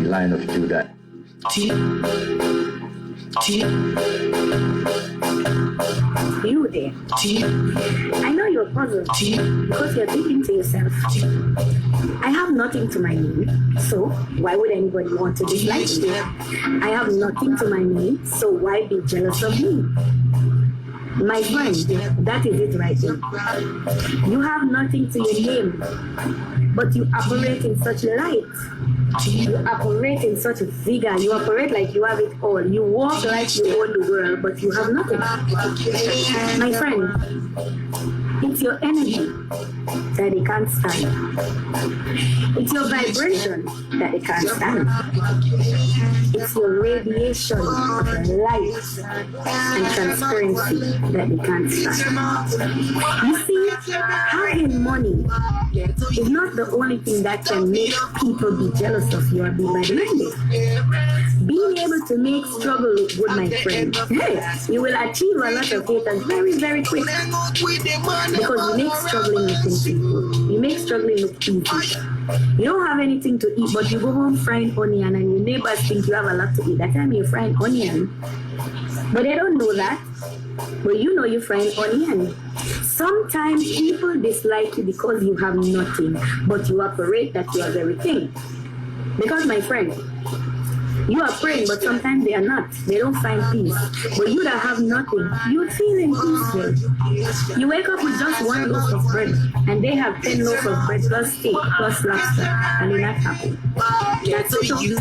Line of Judah. You there? I know you're puzzled because you're thinking to yourself, I have nothing to my name, so why would anybody want to dislike me? I have nothing to my name, so why be jealous of me? My friend, that is it right there. You have nothing to your name, but you operate in such light. You operate in such vigor. You operate like you have it all. You walk like you own the world, but you have nothing. My friend, it's your energy that they can't stand. It's your vibration that they can't stand. It's your radiation of light and transparency that they can't stand. You see, having money is not the only thing that can make people be jealous of you or be like-minded. Being able to make struggle good, my friend, hey, you will achieve a lot of haters very, very quick. Because you make struggling look simple. You make struggling look easy. You don't have anything to eat, but you go home frying onion and your neighbors think you have a lot to eat. That time you're frying onion. But they don't know that. But you know you're frying onion. Sometimes people dislike you because you have nothing, but you operate that you have everything. Because, my friend, you are praying, but sometimes they are not. They don't find peace. But you that have nothing, you're feeling peaceful. You wake up with just one loaf of bread, and they have 10 loaves of bread plus steak plus lobster, and they're not happy. That's So you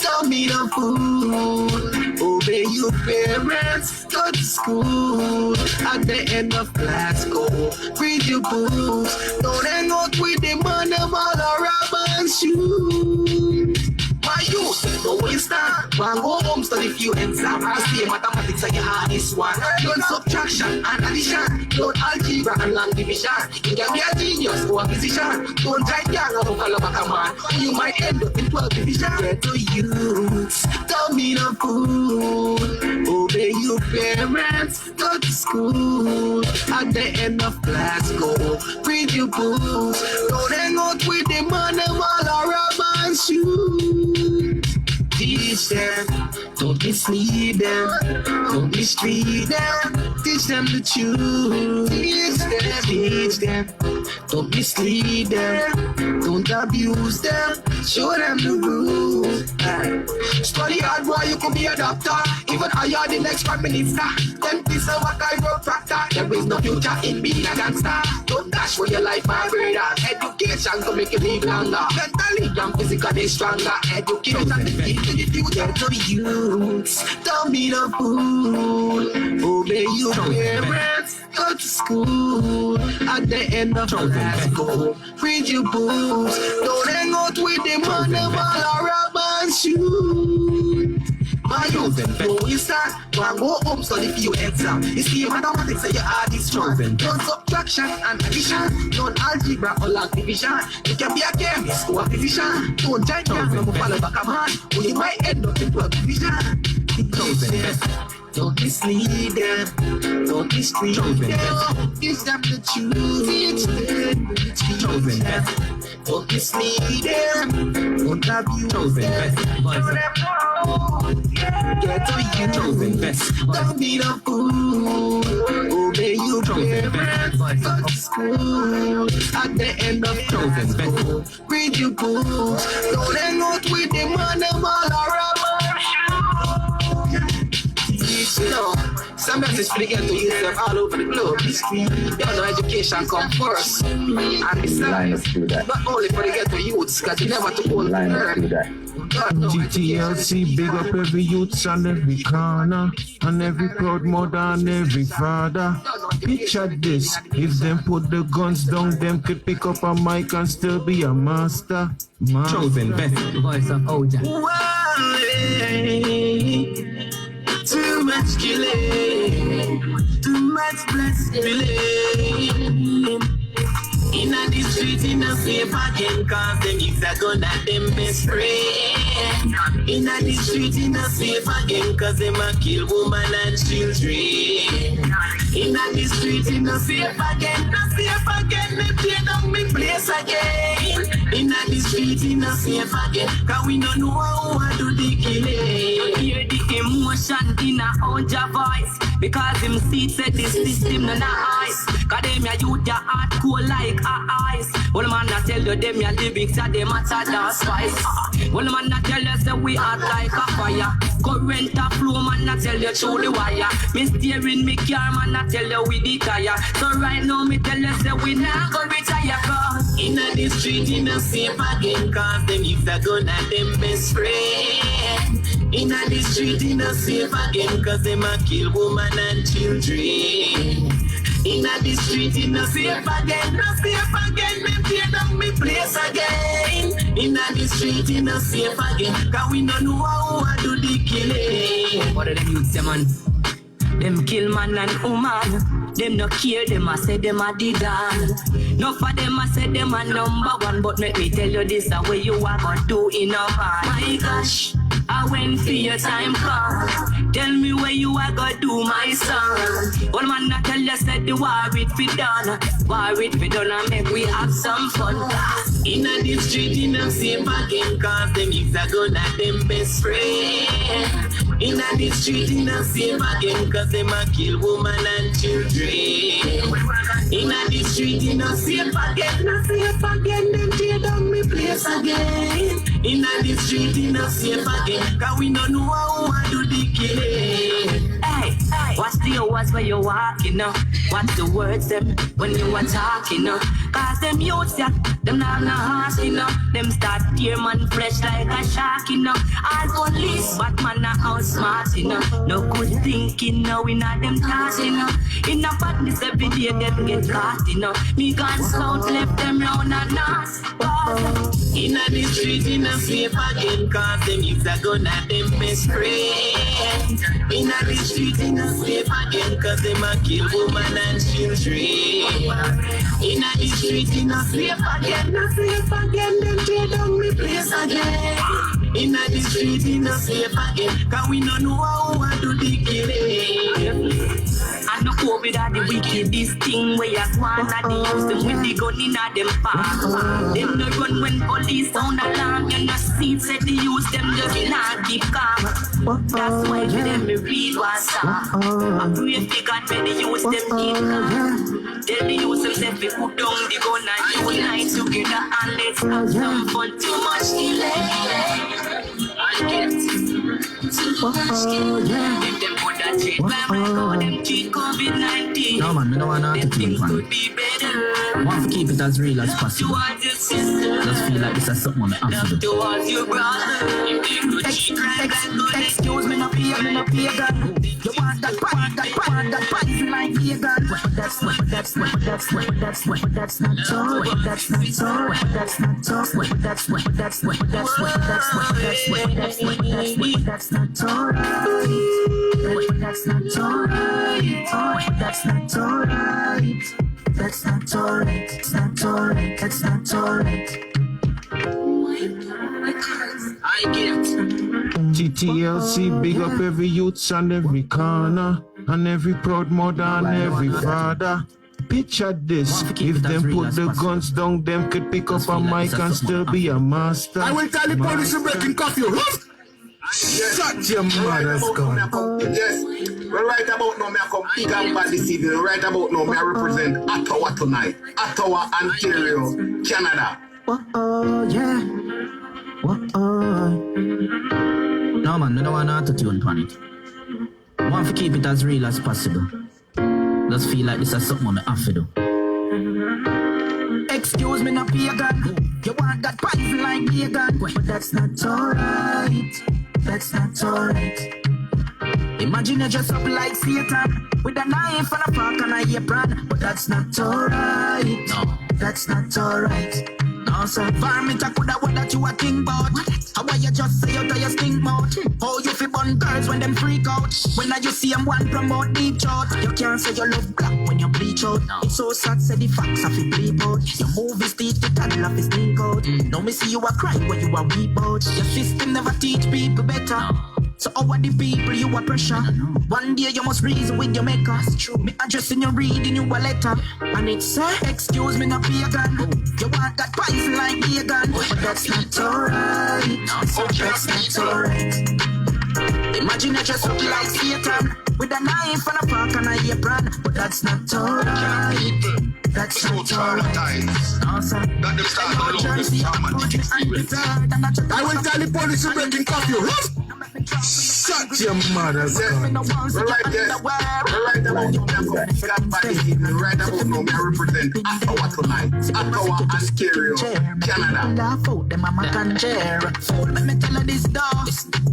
don't need a food. Obey your parents, go to school. At the end of class, go read your books. Don't hang out with them on them all around and shoot. My youth, don't waste time. One go home, study few exams. I see mathematics are your hardest one. Learn subtraction and addition. Learn algebra and long division. You can be a genius or a physician. Don't try young or follow back a man. You might end up in 12 division. Get to youths, don't need a food. Obey your parents, go to school. At the end of class, go read your books. Don't hang out with them on them all around and shoot. Teach them, don't mislead them, don't mistreat them, teach them the truth. Teach them, don't mislead them, don't abuse them, show them the rules. Study hard, boy, you could be a doctor, even higher the next prime minister. Them this is what I wrote tractor. There is no future in being a gangster. Don't dash for your life, my brother. Education to make you live longer. Mentally and physically stronger. Education to keep to the future. To youths, don't be the fool. Obey your parents, go to school. At the end of class, go read your books. Don't hang out with them on the ball or rub and shoot. My youth, don't waste time. Go home, study for your exam. You see mathematics and your hardest one. Learn subtraction and addition. Learn algebra or long division. You can be a chemist or a physician. Don't join young and follow back a man, or you might end up in 12 division. Don't mislead them, don't mistreat them. Teach them the truth, teach them the truth. Don't mislead them, don't abuse them. Get to you, don't be the fool. Obey your parents, go to school. At the end of class, read your books. Don't hang out with them on them all around. You know, some message for the ghetto yourself all over the globe. You know, education come first. And besides, not only for the ghetto youths, because you never took all of them. TTLC, big up every youth on every corner, and every proud mother and every father. Picture this, if them put the guns down, them could pick up a mic and still be a master. Chosen best voice of Oja. Too much killing, too much blessing. In a the street, in a safe again, cause them youths are gonna them best friend. In a the street, in a safe again, cause them a kill woman and children. In a the street, in a safe again, they tear down me place again. In a the street, in a safe again, cause we don't know how to do the killing. Hear the emotion in a Oja voice, because him see said this system no nice. Cause them ya youth ya heart cool like a ice. Well man I tell you them ya lyrics ya them matter the spice. Well, man, I tell you, say we hot like a fire. Current a flow, man, I tell you through the wire. Me steering me car, man, I tell you we the tire. So right now, me tell you, say we not go retire. Cause in the street, in a safe again. Cause them if they gun and them best friend. In the street, in a safe again. Cause them a kill woman and children. In the street, in a safe again. No safe again, them tear down me place again. In the street, in a safe again. Cause we don't know how I do the killing. What are them youths, them man? Them kill man and woman. Them no care, them a say them a the dan. No for them a say them a number one. But let me tell you this, a way you are gonna do in a man. My gosh, I went for your time come. Tell me where you are gonna do, my son. One man I tell you said the war it fi done. War it fi done and make we have some fun. In the street, in a safe again. Cause them if a gun at them best friend. In the street, in a safe again. Cause them a kill woman and children. In the street, in a safe again. No safe again, them tear down me place again. In the street, in a safe again. Cause we don't know how I do the killing. Hey, what's the words when you're walking up? What's the words them when you are talking up? Cause them youths, yeah, them not no heart, you know. Them start tear man flesh like a shark, you know. All police, but man not outsmart, you know. No good thinking, no, we not them thoughts, you know. In a badness every day, them get caught, you know. Me gone south, left them round and north. In the street, in a safe again. Cause them if a gun at them best friend. In the street, in a safe again. Cause them a kill woman and children. In the street, in a safe again. No safe again, them tear down me place again. In the street, in a safe again. Cause we don't know how I do the killing. I know COVID are the wickedest thing where you want and they use them with the gun in a them park. Them no run when police sound alarm. You know see said they use them just not keep calm. That's why for them me read one song. I pray for God when they use them keep calm. Tell the use themself we put down the gun and unite together and let's have some fun. Too much delay. I get too much delay. If them put that shit back, them cheat COVID-19. No man, I don't want to keep man. I want to keep it as real as possible. Just feel like this is something I'm after do. Excuse me, no fear, me no fear gun. You want that pipe like vegan. That's not so. That's not alright. I get TTLC, big up every youth and every corner, and every proud mother and every father. Picture this, if them put the guns down, them could pick up a mic and still be a master. I will tell the police to break in curfew. Shut your mother's gun. Yes, we're right about now, me I come big and bad this evening. Right about now, me I represent Ottawa tonight. Ottawa, Ontario, Canada. Yeah. No man, I don't want to tune on it. I want to keep it as real as possible. Just feel like this is something I'm after do. Excuse me, no pagan. You want that pipe like vegan. But that's not alright. That's not alright. Imagine you dress up like Satan with a knife and a fork and a apron. But that's not alright. No. That's not alright. No, so varmint I coulda what that you a think about. How why you just say out of your stink mouth? How you fi bun girls when them freak out? When you see them one promote deep shot. You can't say you love black when you bleach out. It's so sad say the facts have to bleep out. Your movies teach the toddler fi stink out. Now me see you a cry when you a weep out. Your system never teach people better. So how are the people you a pressure? One day you must reason with your maker. Me addressing you reading you a letter. And it's excuse me no pagan. You want that pipe like vegan. But that's not alright. That's not alright. Imagine I dress up like Satan with a knife and a fork and a apron, but that's not alright. That's not alright. No, sir. That them start to love them traumatic experience. I will tell the police to break in curfew. Shut your mother's gun. Right there. Right about now, right about now, I represent Ottawa tonight. Ottawa and Ontario, Canada. Let me tell you this dog.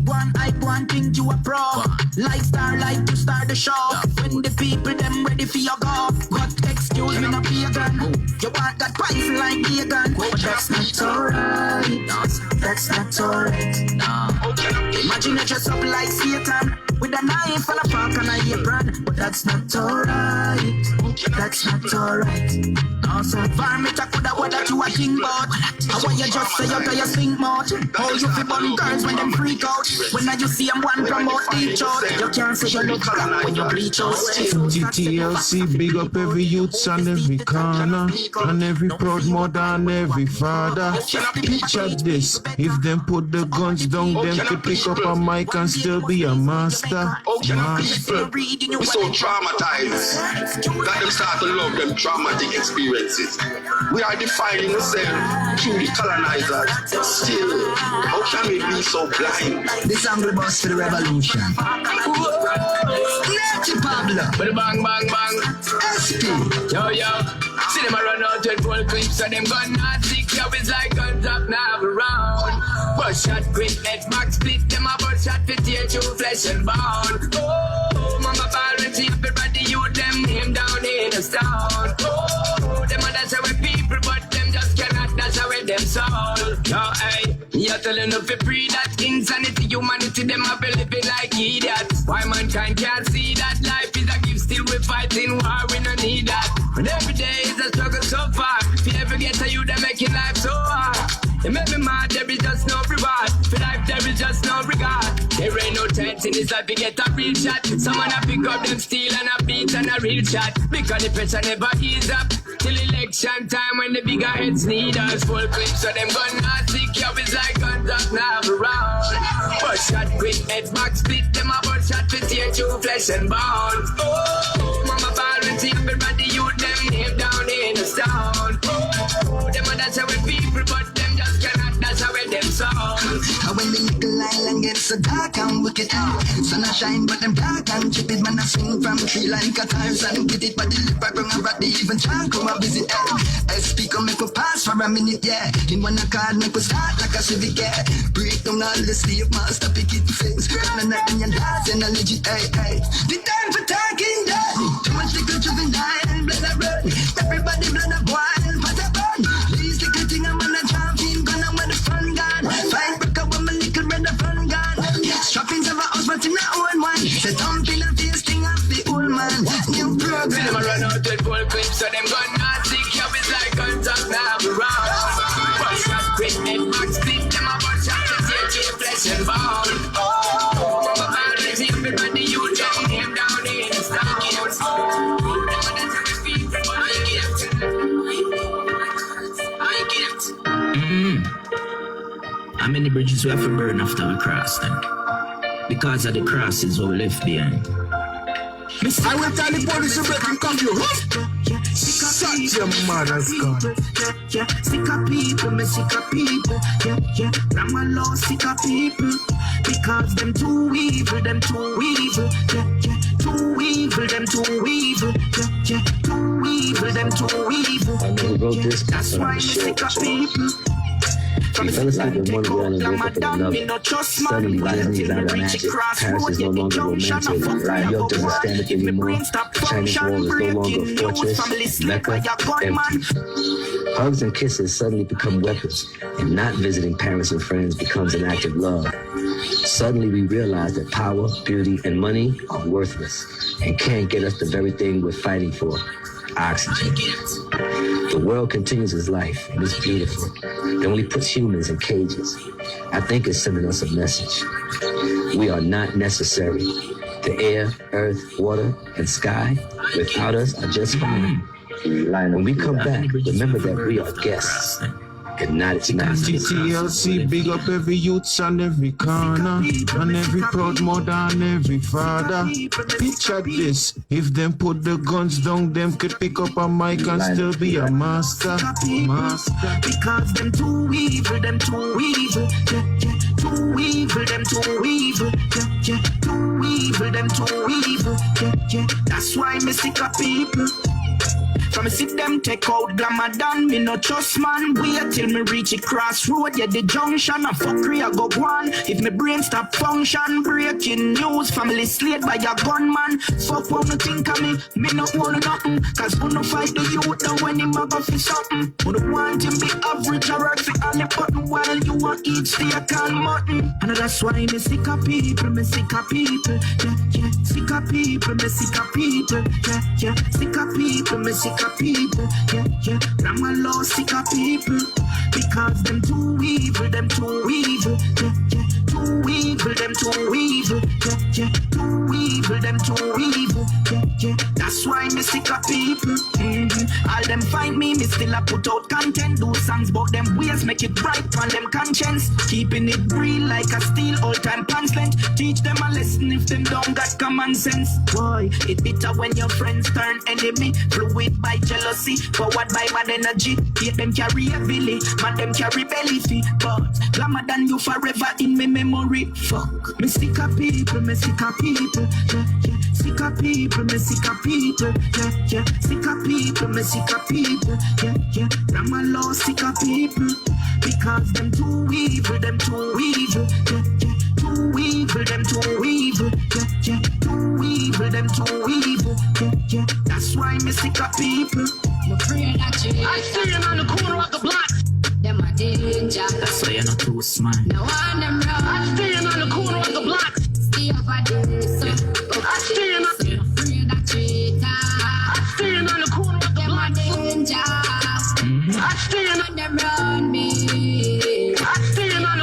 One eye, one thing you a pro. Like starlight to start the show. When the people them ready for your go. But excuse me, not be a gun. You want that pipe like be a gun. But that's not alright. That's not alright. No. Imagine you dress up like Satan with a knife and a fork and a apron. But that's not alright. That's not alright. No, sir. Varmint, I could have what that you a king about. I want you just say you got your stink mouth. How you feel bun girls when them freak out. When you see them one promote each out. You can't say you look black when you bleach out. TTLC, big up every youth and every corner, and every proud mother and every father. Picture this, if them put the guns down, them could pick up a mic and still be a master. Master. We're so traumatized that them start to love them traumatic experiences. We are defining ourselves through the colonizers. Still, how can we be so blind? This angry bus for the revolution. Let's Pablo. Bang, bang, bang. SP. Yo, yo. See them a run out with full clips and them gun not sick. Yo, it's like guns up now around. Bus shot, quick head, back split. Them a bus shot for tear through flesh and bone. Oh, mama ball and see everybody you them name down in the stone. Oh, them a dash away people, but them just cannot dash away them soul. Yo, hey, you're telling them to free that insanity, humanity, them a be living like idiots. Why mankind can't see that life is a gift, still we fighting war, we don't need that. But every day is a struggle so far. If you ever get to you, they're making life so hard. It make me mad, there is just no reward. For life, there is just no regard. There ain't no chance in this life, you get a real shot. Someone a pick up them steel and a beat and a real shot. Because the pressure never ease up. Till election time when the bigger heads need us. Full clips so them gun not sick. Yo, it's like guns up now around. But shot, quick head, back split. Them a but shot to tear through flesh and bones. Oh, mama ball and see everybody you them name down in the stone. Oh, them a that's how we people, but them just cannot dash away them soul. And when the nickel island gets so dark and wicked, sun a shine but them dark and chip it. Man a swing from tree like guitars and get it. But the lip I bring a rat, they even try come a visit. SP come make a pass for a minute, yeah. In one card make a start like a civic, yeah. Break down all the slave master, pick it fix. And nothing and that's in a legit, hey, hey. The time for talking done. Too much liquor juvenile, blood a run. Everybody blood a boil, pot a burn. These little thing I'm on a champion, gonna where the fun gone. Find break up with my little red the fun gone. Strappings of a house, but in a old one. The thumping of this thing of the old man. New program. See them a run out with full clips, so them gun not sick. Yo, it's like guns up now around. But shot, quick head, back split. Them a but shot to tear through flesh and bone. Oh, mama ball and see everybody you them name down in the stone. Oh, them a that's how we people. I get it. How many bridges we have to burn after we cross them? Because of the crosses what we left behind. I will tell the police to break in curfew. Shut your mother's gun. Sick of people, me sick of people. I'm a low sick of people. Because them too evil, them too evil. Too evil, them too evil. Too evil, them too evil. I never wrote this. That's why me sick of people. He fell asleep in one room and woke up in another. Suddenly, Disney's out of magic. Paris is no longer romantic. New York doesn't stand up anymore. Chinese Wall is no longer a fortress. Mecca, empty. Hugs and kisses suddenly become weapons, and not visiting parents and friends becomes an act of love. Suddenly, we realize that power, beauty, and money are worthless and can't get us the very thing we're fighting for: oxygen. The world continues its life, and it's beautiful. It only puts humans in cages. I think it's sending us a message. We are not necessary. The air, earth, water, and sky, without us, are just fine. When we come back, remember that we are guests. and not its master. TTLC, big up every youth and every corner, and every proud mother and every father. Picture this, if them put the guns down, them could pick up a mic and still be a master. Because them too evil, them too evil. Too evil, them too evil. Too evil, them too evil. That's why me sick of people. From me sit them take out glamour done, me no trust man. Wait till me reach a crossroad, yeah the junction. A fuckery I go on. If me brain stop function, breaking news. Family slayed by a gunman. Fuck what me think of me no want nothing. Cause who no fight the youth now when him a go for something. Who no want him be average or work for all the button while you want eat steak and mutton. And that's why me sick of people, me sick of people. Yeah, sick of people, me sick of people. Yeah, sick of people, me sick of people, yeah, grandma law sick of people, because them too evil, them too evil, yeah, too evil, them too evil, yeah, too evil, them too evil, yeah, that's why me sick of people, all them find me still a put out content, do songs about them ways, make it bright on them conscience, keeping it real like a steel, all time pants length, teach them a lesson if them don't got common sense, boy, it bitter when your friends turn enemy, fluid by jealousy, forward by bad energy. Hate them carry heavily, man them carry belly fee. But glamour than you forever in my memory. Fuck, me sick of people, me sick of people. Yeah, sick of people, me sick of people. Yeah, sick of people, me sick of people. Yeah, grandma law sick of people. Because them too evil, them too evil. Yeah, too evil, them too evil. Yeah, too evil, them too evil. Yeah, that's why me sick of people. I stand on the corner of the block. Them a danger. That's why you're not too smart. Now on them road. I stand on the corner of the block. Stay over there, so I stand on. free that traitor. I stand on the corner of the Them a block. danger. I stand On them round me. I stand on the.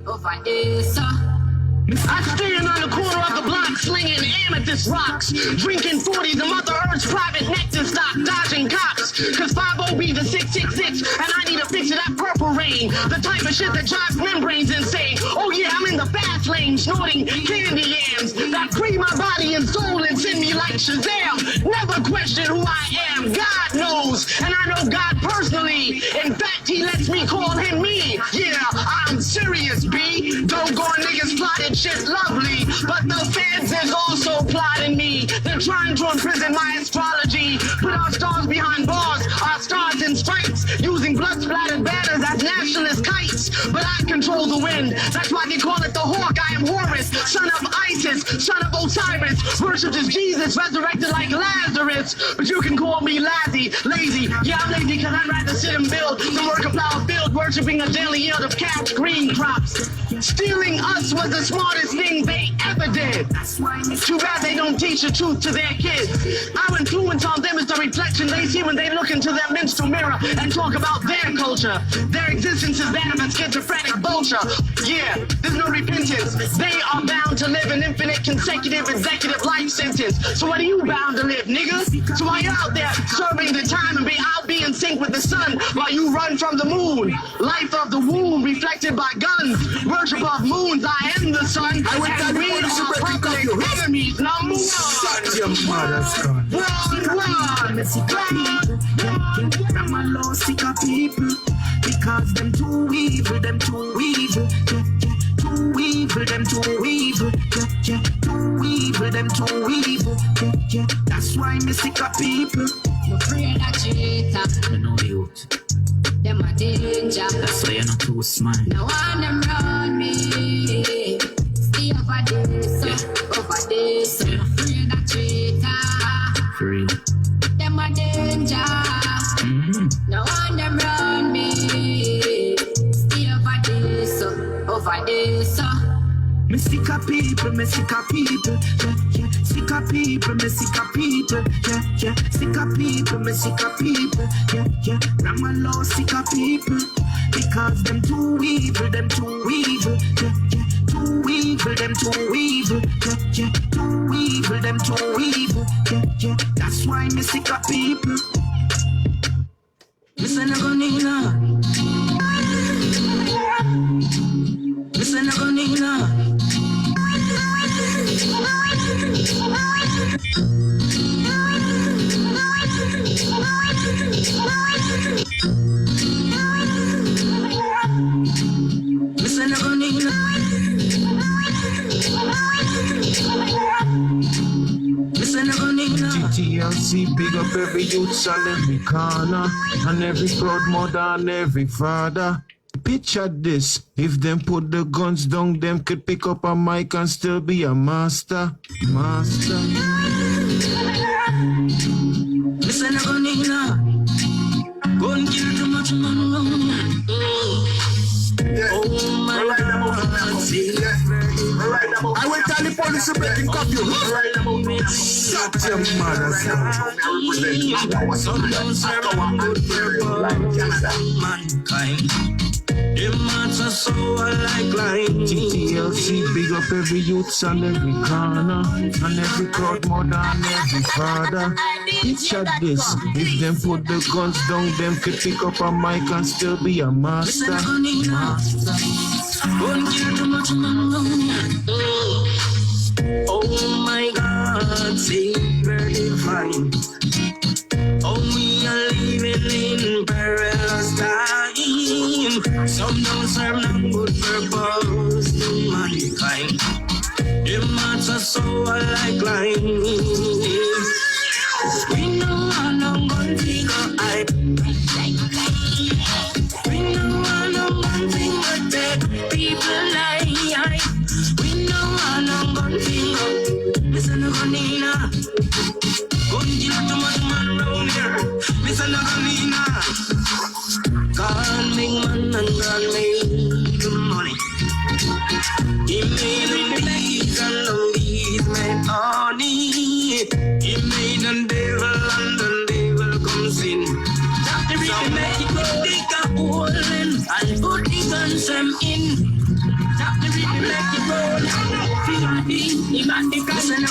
Over there, so I stand on the corner of the block, slinging amethyst rocks, drinking 40s and Mother Earth's private nectar stock, dodging cops. Cause 50 be the 666, and I need a fix of that purple rain. The type of shit that drives membranes insane. Oh yeah, I'm in the fast lane, snorting candy yams that free my body and soul and send me like Shazam. Never question who I am, God knows, and I know God personally. In fact, he lets me call him me. Yeah, I'm serious, B. Doggone niggas plotted shit lovely, but the feds is also plotting me. They're trying to imprison my astrology, put our stars behind bars, our stars in stripes, using blood-splattered banners as nationalist kites. But I control the wind, that's why they call it the hawk. I am Horus, son of Isis, son of Osiris, worshipped as Jesus, resurrected like Lazarus. But you can call me lazy. Yeah, I'm lazy because I'd rather sit and build than work a flower field, worshipping a daily yield of cash green crops. Stealing us was the smartest thing they ever did. Too bad they don't teach the truth to their kids. Our influence on them is the reflection they see when they look into their menstrual mirror and talk about their culture. Their existence is that of a schizophrenic vulture. Yeah, there's no repentance. They are bound to live an infinite consecutive executive life sentence. So what are you bound to live, nigga? So while you're out there serving the time and I'll be in sync with the sun while you run from the moon. Life of the womb reflected by guns. Worship of moons, I am the sun. I went down the public enemies, number one. Suck your mother's gun. I'm a law sick of people, because them too evil, them too evil. Too evil, them too evil. Too evil, them too evil. That's why me sick of people. I'm afraid that traitor. You know youth. Them a danger. That's why you're not too smart. Now on them round me. Stay over there, so free that traitor. For real. Them a danger. Now on them round me. Stay over there, so Me sick of people, me sick of people. Sick of people, me sick of people. Sick of people, me sick of people. Grandma law sick of people, because them too evil, them too evil. Too evil, them too evil. Too evil, them too evil. That's why me sick of people. Listen, I'm gonna TTLC, big up every youth on every corner, and every proud mother and every father. Picture this, if them put the guns down, them could pick up a mic and still be a master. Listen, gun kill too much man around here. Oh my God, I will tell the police to break and cuff you. Shut your mother. Mankind. Them hearts are so alike. TTLC, big up every youth on every corner, and every proud mother and every father. Picture this, if them put the guns down, them could pick up a mic and still be a master. Oh my God, see, very divine. Oh, we are living in perilous time. Some don't serve no good purpose to mankind. Them hearts are so alike lines. We know how no one thing I. We know how no one thing but take people like. We know how no one thing. Listen to Nina. Gun kill too much man round here. Listen to Nina. God make man and God make money. He made the bees and the bees made honey. He made the devil and the devil comes in. Doctor, he make it go dig a hole and put the guns in. Doctor, he make it roll. He make the guns in.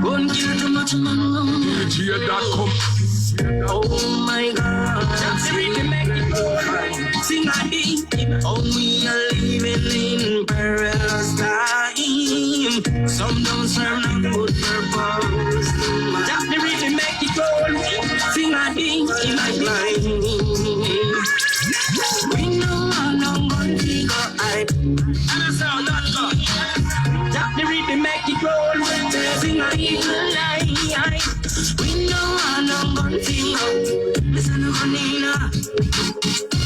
Gun kill too much man around here. Oh my God, that's really make it go. Sing a ding. Oh, we are living in perilous time. Some don't serve no good purpose. That's really make it go. Sing a ding in my line. We know how long one thing go hide. And so that's good. That's really make it roll. Sing a evil line. We know how long one thing go. Listen to Nina.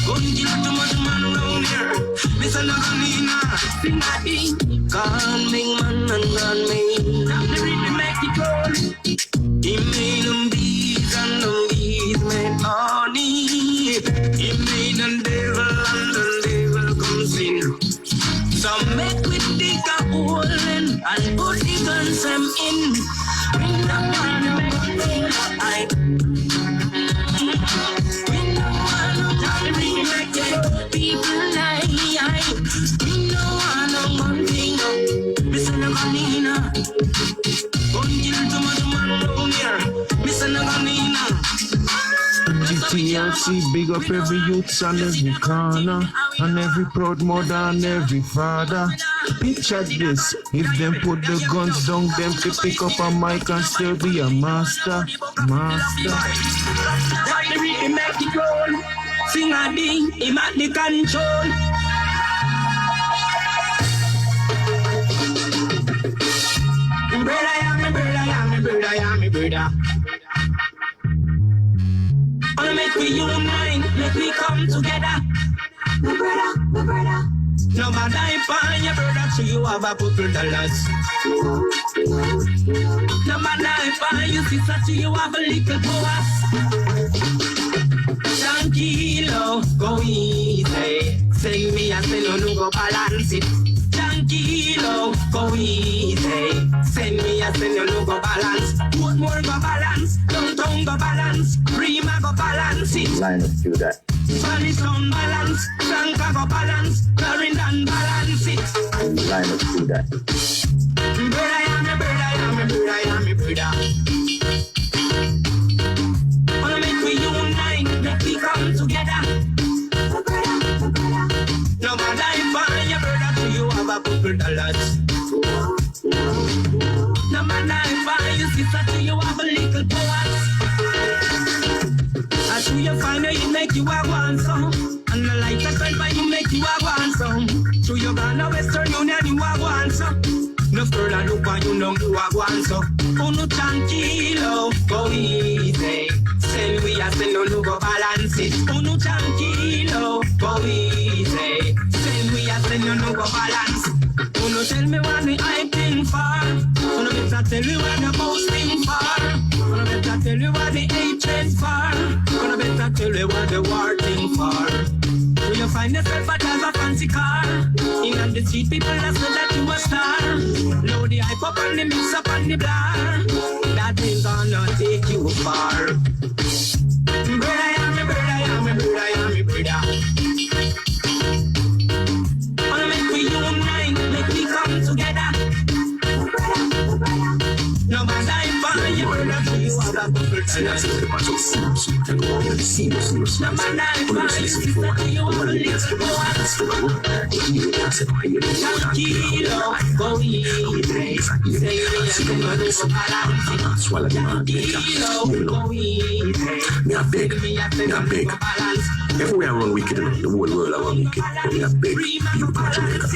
Gun kill too much man around here. Listen to Nina. Sing a ding. God make man and God make. That's really make it roll. He made them bees and them bees made honey. He made the devil and the devil comes in. So make we dig a hole and put the guns in. We don't want to make it I. We don't want to really make it people like we don't want no one thing. Listen to Nina. Gun kill too much man around here. Listen to Nina. TTLC, big up every youth on every corner, and every proud mother and every father. Picture this, if them put the guns down, them could pick up a mic and still be a master. That really make it roll. Sing a ding, him at the control. Brother. Wanna make we unite, make we come together. My brother. No matter if I'm your brother, so you have a couple dollars. No matter if I'm your sister, so you have a little powers. Tranquilo, go easy. Say me and say no go balance it. Tranquilo, go easy. Send me a send you no go balance. Put more go balance. Downtown go balance. Prima go balance it. Line up through that. Spanish down balance. Blanca go balance. Clarendon balance it. Line up through that. Brother, I am a brother. Wanna make we unite, make we come together. No matter if I'm your brother, so you have a couple dollars. No matter if I'm your sister, so you have a little powers. I show you find out you make you a one song. And the light that shine by you make you a one song. Through your Ghana Western Union, you a some do a one so. Uno tranquilo, go easy. Send we a send no go balance it. Uno tranquilo, go easy. Send we a send no go balance. Uno tell me what the hype thing for. Uno better tell me what the boasting for. Uno better tell you what the hatred for. Uno better tell you what the war thing for. Will you find yourself a drive a fancy car? In the street people that say that you a star. Load the hype up and the mix up and the blar. That ain't gonna take you far. Brother, I am a brother, I am a brother, I am a brother. Wanna make we unite, make we come together. No matter if I am your brother, you are a couple. No matter if I am your sister, you are a little boy. Tranquilo, go easy. Say you are going to balance. Swallow the man, me a beg. Everywhere I run wicked, the whole world I run wicked. Me a beg people to Jamaica.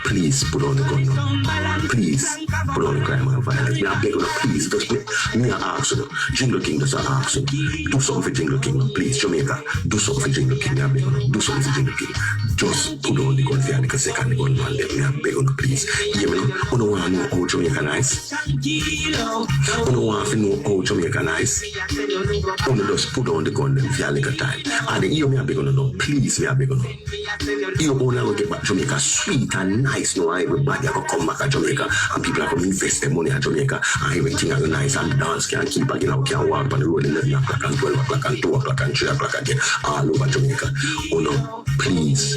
Please put on the gun now. Please put on the crime and violence. Me a beg you, please. Just me a ask you. Jingle King just a ask you. Do something for Jingle King, please. Jamaica, do something for Jingle King. Me a beg you. Do something for Jingle King. Just put on the gun for you. Second the gun man. Me a beg you, please. You know, you don't want to know how Jamaica nice. You don't want to know how Jamaica nice. You just put on the gun them for a time. And then you me a beg you know. Please, me a beg you know. You only will get back Jamaica sweet and nice. No, everybody will come back to Jamaica and people are going to invest their money at Jamaica and everything is nice and the dance can keep again. I can walk on the road 11 o'clock and 12 o'clock and 2 o'clock and 3 o'clock again all over Jamaica. Oh no, please,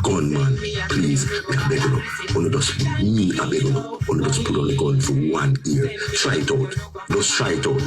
gunman, please, me a beg you. Oh no, just me a beg you. Oh no, just put on the gun for 1 year. Try it out. Just try it out.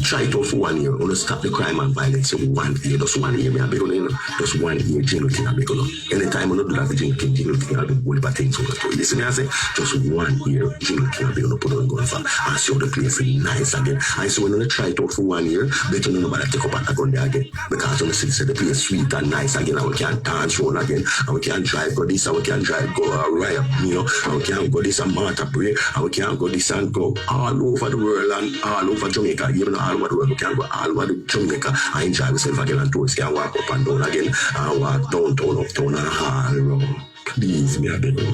Try it out for 1 year. Oh no, stop the crime and violence for 1 year. Just 1 year, me a beg you. Just 1 year, Jingle King a beg you. Anytime I do that for Jingle King, I'll do all the things over to you. Listen, I say, just 1 year, Jingle King will be able to put on gun for and see how the place is nice again. I say, when you try it out for 1 year, better nobody take up at the gun there again. Because when you see the place sweet and nice again, and we can dance round again, and we can drive go this, and we can drive go riot, you know, and we can go this and Martha Bray, and we can go this and go all over the world and all over Jamaica, even all over the world, we can go all over Jamaica and enjoy ourselves again and tourists can walk up and down again, and walk downtown, uptown, and all around. Please, me a beg you.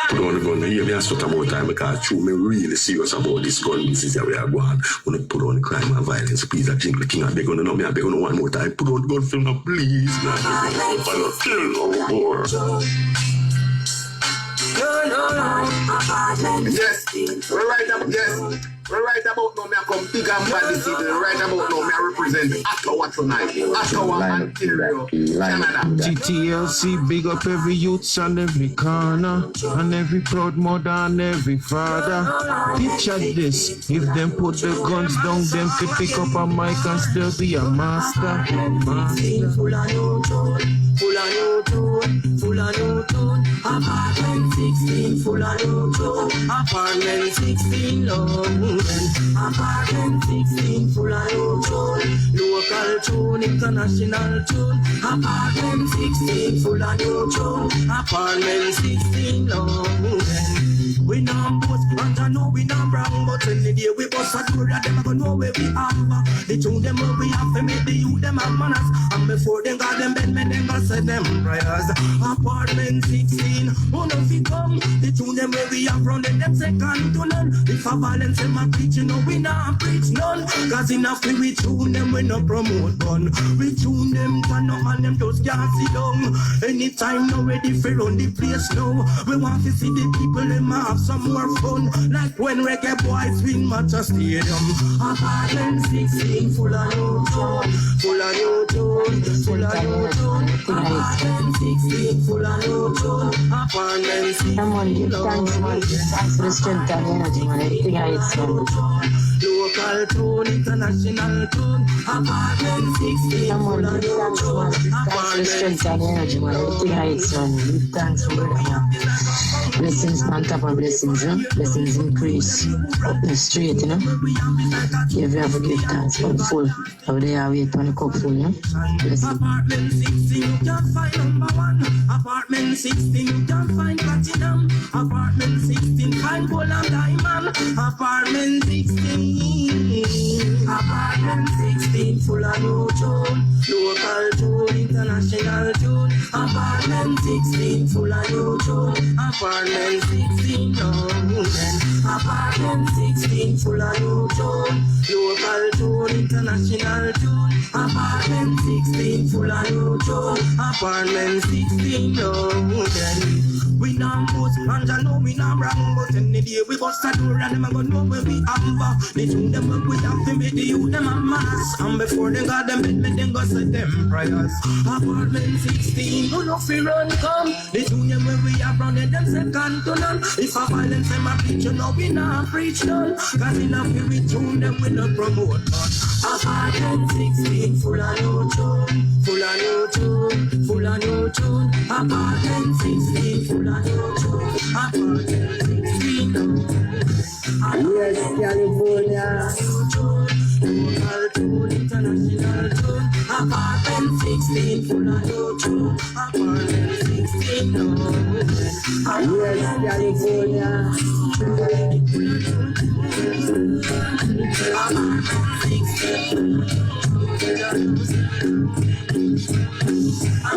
Put on the gun, hear me a stutter about time because true, me really serious about this gun business that we are going. When you put on the crime and violence, please, a Jingle King, I beg you, no, me a beg you one more time. Put on the gun film now, please. Me a beg you, if I don't kill no more. Yes, we're right up, yes. Right about now, me I come big and bad this evening. Right about now, me I represent Ashae tonight. Ashae, Ontario, Canada. TTLC, big up every youth and every corner, and every proud mother and every father. Picture this, if them put the guns down, them could pick up a mic and still be a master. Full of new tune. Apartment 16, full of new tune. Apartment 16, long. Apartment 16, full of new tune. Local tune, international tune. Apartment 16, full of new tune. Apartment 16, long. We not boast, and I know we not wrong, but any day we bust a door, them a go know where we have. The tune them where we have to make the youth them have manners, and before them got them bed, them go say them prayers. Apartment 16, one of it come. The tune them where we have run them second to none. If a violence them a preach, you know we not preach none. Cause enough we tune them, we no promote gun. We tune them, turn up and them just can't sit down. Anytime now ready for run the place now. We want to see the people them have some more fun, like when reggae boys win Matcha Stadium. Apartment 16, full of new tune, full of new tune, full of new tune. Apartment 16, full of new tune. Apartment 16, come on, give thanks, man. Thanks for the strength and energy, man. Everything I hit, son. Local tune, international tune. Apartment 16, come on, give thanks, man. Thanks for the strength and energy, man. Everything I hit, son. Give thanks for it, man. Blessings on top of blessings, huh? Blessings increase. Up the street, you know. You have to give thanks for the full. Over there, wait on the cup full, you know. Blessings. Apartment 16, you can find number one. Apartment 16, you can find platinum. Apartment 16, fine gold and diamond. Apartment 16. Apartment 16 full of new tune. Local tune, international tune. Apartment 16 full of new tune. Apartment 16 Apartment 16 full of new tune. Local tune, international tune. Apartment 16 full of new tune. Apartment 16 we not post ganja, no, we not wrong, but any day we bust a door and them a go know where we have. They tune them up, we have to make the youth them a mass. And before they got them bed, then go say them prayers. Apartment 16, who no fear run come. They tune them where we have round them second to none. If a violence them a preach, you know we not preach none. Cause in a few we tune them, we not promote none. Apartment 16, full of new tune, full of new tune, full of new tune. Apartment 16, full of new tune. Apartment 16, Yes, California. local tune, international tune. Apartment 16, full of new tune. Apartment 16, Yes, California.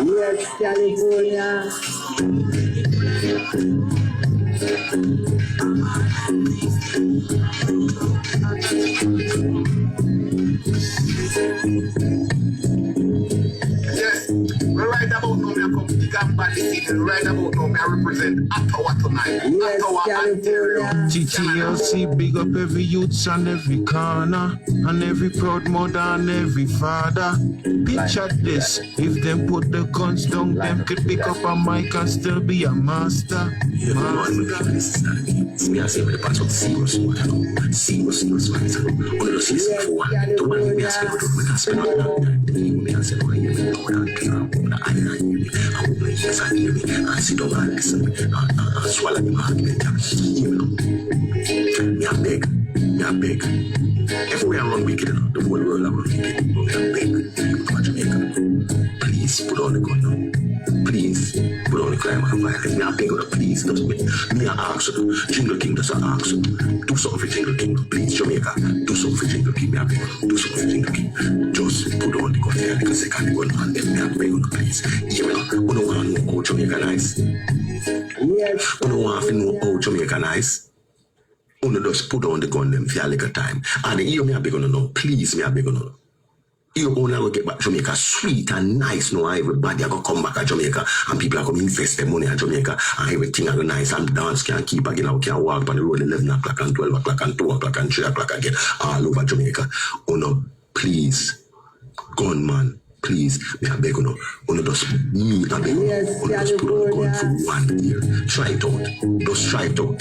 Yes, California. Yes, we right about now, me come pick up back the city. Right about now, me I represent Ottawa tonight. Ottawa, Ontario. TTLC, big up every youth and every corner, and every proud mother and every father. Picture this, if them put the guns down, them could pick up a mic and still be a master. Me I say me the pass up serious one, serious one. Only the season for one. The one me I spend out with, I spend out that. Me I say no, you know that clear up on the island. I will play yes and hear me, and sit down and listen, and swallow the argument. You know, me I beg. Everywhere I run wicked, the whole world I run wicked. But me I beg, you come to Jamaica. Please put on the gun now. Please put on the crime and violence. Me I beg you, please. Me I ask you, Jingle King does ask you, do something for Jingle King, please Jamaica. Do something for Jingle King. Me I beg you, do something for Jingle King. Just put on the gun there because they can't go on them. Me I beg you, please. You know, we don't want to know how Jamaica nice. Yes. We don't want to know how Jamaica nice. Only just put on the gun them for a little time. And you me I beg you no, please me I beg you no. You only will get back to Jamaica sweet and nice. No, everybody are going to come back to Jamaica and people are going to invest their money in Jamaica and everything are nice and dance can keep again. I can walk on the road 11 o'clock and 12 o'clock and 2 o'clock and 3 o'clock again all over Jamaica. Oh no, please, gunman. Please, me I beg you no. Just me I beg you. Just put on the gun for 1 year. Try it out. Just try it out.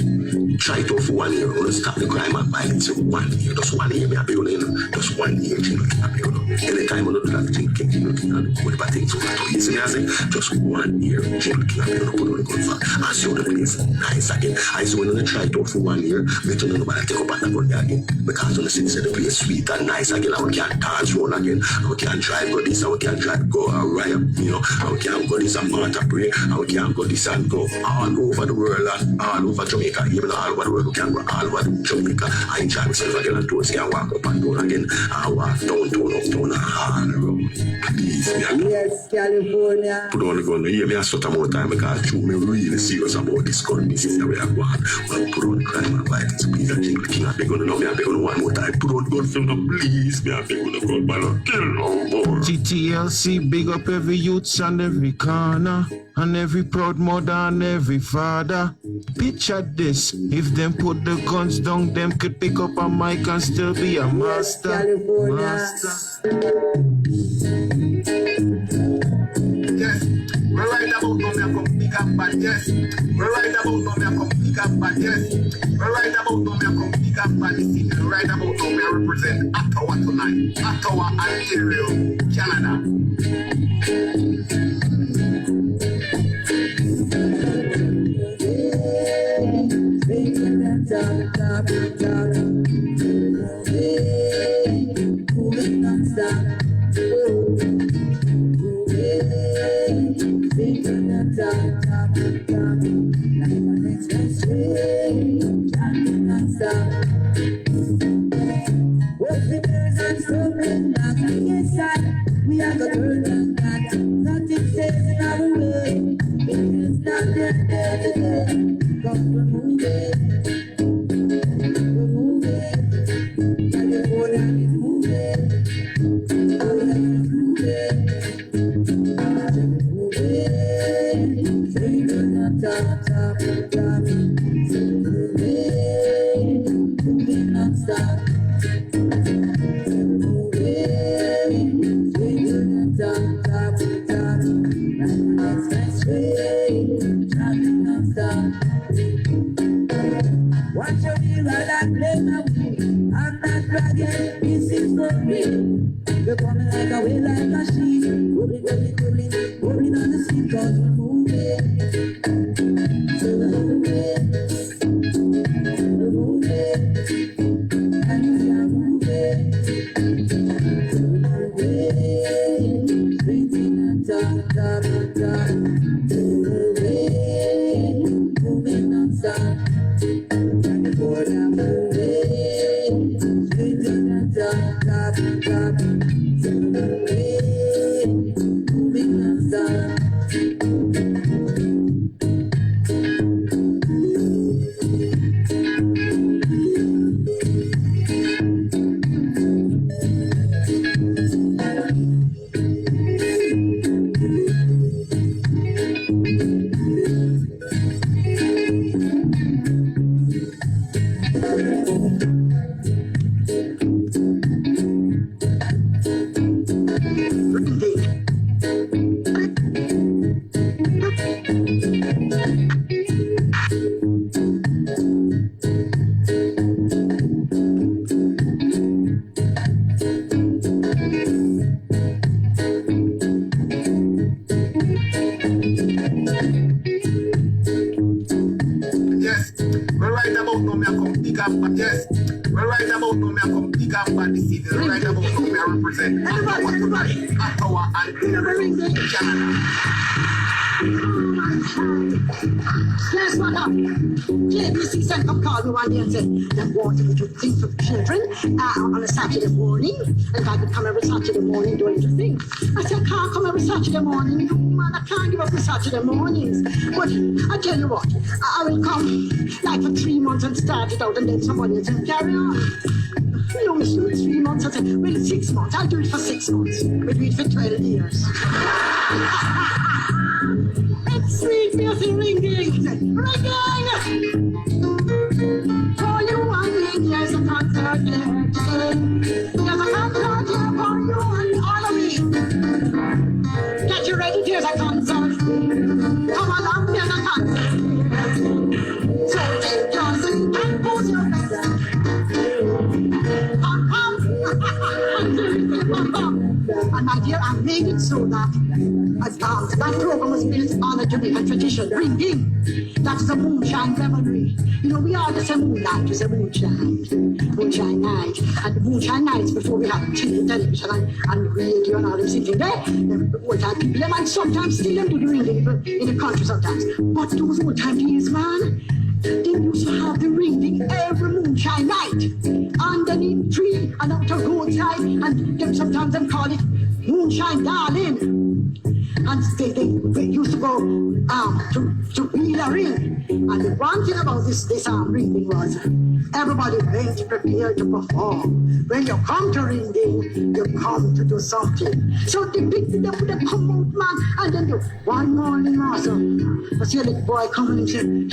Try it out for 1 year. Stop the crime and violence for 1 year. Just 1 year, me I beg you. Just 1 year, Jingle King, I beg you. Anytime I do that, Jingle King, and whatever things over to easy, I say, just 1 year, Jingle King, I beg you. Put on the gun for. I see how the place nice again. I say when I try it out for 1 year, better nobody take up at the gun there again. Because when the city say the place sweet and nice again, I can't dance roll again. I can't drive go this, I can't drive go a riot, you know. I can't go this and Martha pray. I can't go this and go all over the world and all over Jamaica, even all over the world. We can go all over Jamaica. I enjoy myself again and to say I walk up and down again. I walk downtown, uptown and all around. Please, me. Yes, California. Put on the gun. Hear me a sort of more time because me really serious about this gun business that we are going. Well, put on the crime and violence. Please, I Jingle King, I beg you no, me I beg you one more time. Put on the gun film, no, please, me I beg you no gun, man, kill no more. TTLC, big up every youth and every corner, and every proud mother and every father. Picture this, if them put the guns down, them could pick up a mic and still be a master. Yes, we right about now, me I come pick up back. Yes, we right about now, me I come pick up back. Yes, we right about now, me I come pick up back the city. We right about now, me I represent Ottawa tonight. Ottawa, Ontario, Canada. We are the bird and cat, nothing stays in our way. It is not there today, but we're moving, and the border is moving, moving, non-stop, moving non-stop. Watch your wheel while I play my wheel. I'm not bragging, this is for real. We're coming like a wheel-like machine. Rolling on the sea, cause we're moving. So we're moving, and we are moving. So we're moving, sprinting on top. So we're moving non-stop. Yes, what up? JBC sent come call me one day and said they wanted me to do things for children on a Saturday morning, and if I could come every Saturday morning doing the thing. I said, I can't come every Saturday morning. No, man, I can't give up the Saturday mornings. But I tell you what, I will come like for 3 months and start it out, and then somebody else will carry on. You know, it's 3 months. I said, well, 6 months. I'll do it for 6 months. We'll do it for 12 years. It's sweet music ringing. For you and me, there's a concert here today. There's a concert here for you and all of me. Get you ready, there's a concert. Come along, there's a concert. So take your seat and put your best. And my dear, I made it so that that program was built on a Jamaican tradition, ringing. That is a moonshine revelry. You know, we always say moonlight, we say moonshine night. And the moonshine nights before we had TV, television and radio and all them sitting there, old time people, they might sometimes still them do the ringing in the country sometimes. But those old time days, man, they used to have the ringing every moonshine night underneath the tree and out the roadside, and them sometimes them call it moonshine darling. And they used to go to wheel a ring. And the one thing about this ringing was everybody went prepared to perform. When you come to ringing, you come to do something. So they picked it up with a come out, man, and then one morning also, I see a little boy coming and saying,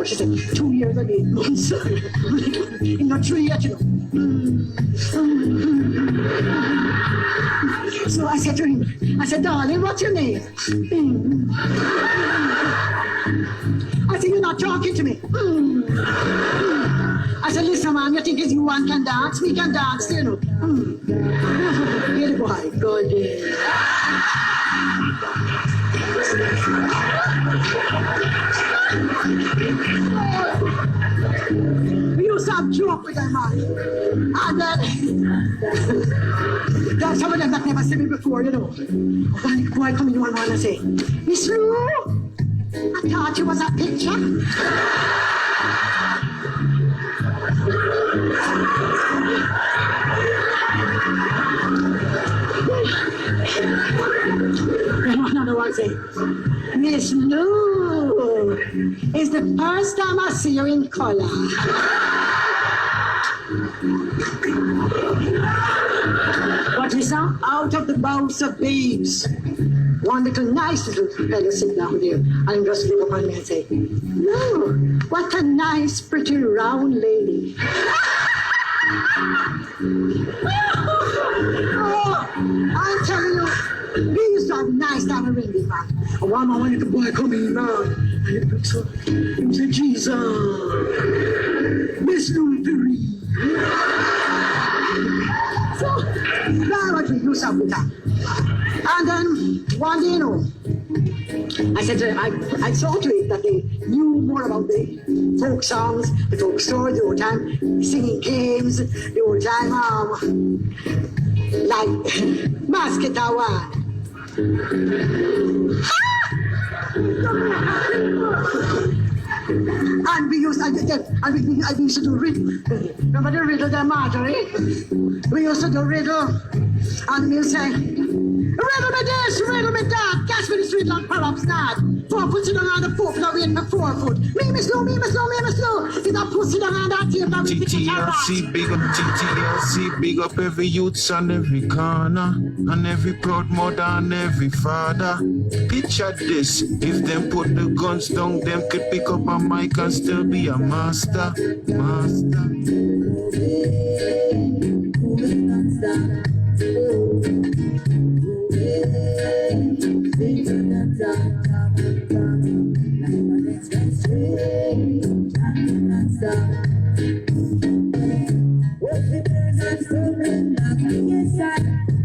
she said, 2 years and 8 months. In the tree yet, you know. So I said to him, darling, what's your name? I said, you're not talking to me. I said, listen, man, you think you one can dance? We can dance, you know. Here the boy, good. We used to have joke with them, man. And then, there's some of them that never seen me before, you know. One boy come in one morning and say, Miss Lou, I thought you was a picture. Another one say, Miss Lou, it's the first time I see you in color. What is that? Out of the mouths of babes. One little nice little fellow sit down there and just look upon me and say, no, what a nice pretty round lady. Oh, I'm telling you, we used to have a nice time around this man. And one man, when the boy come in, man, and he looks up, he said, Jesus, Miss Louis. So, that's what we used to have with that. And then, one day, you know, I said to them, I saw to it that they knew more about the folk songs, the folk stories, the old time singing games, the old time, like, Masketawa. And we used to do riddle. Remember the riddle there, Marjorie? We used to do riddle. And we'll say, riddle me this, riddle me that, catch me this riddle and perhaps not. 4 foot sitting on the 4 foot, now wait for 4 foot. Me, Miss Lou, me, Miss Lou, me, Miss Lou. Is that pussy down on that table, now we pick it up. TTLC, big up TTLC, big up every youth on every corner, and every proud mother and every father. Picture this, if them put the guns down, them could pick up a mic and still be a master.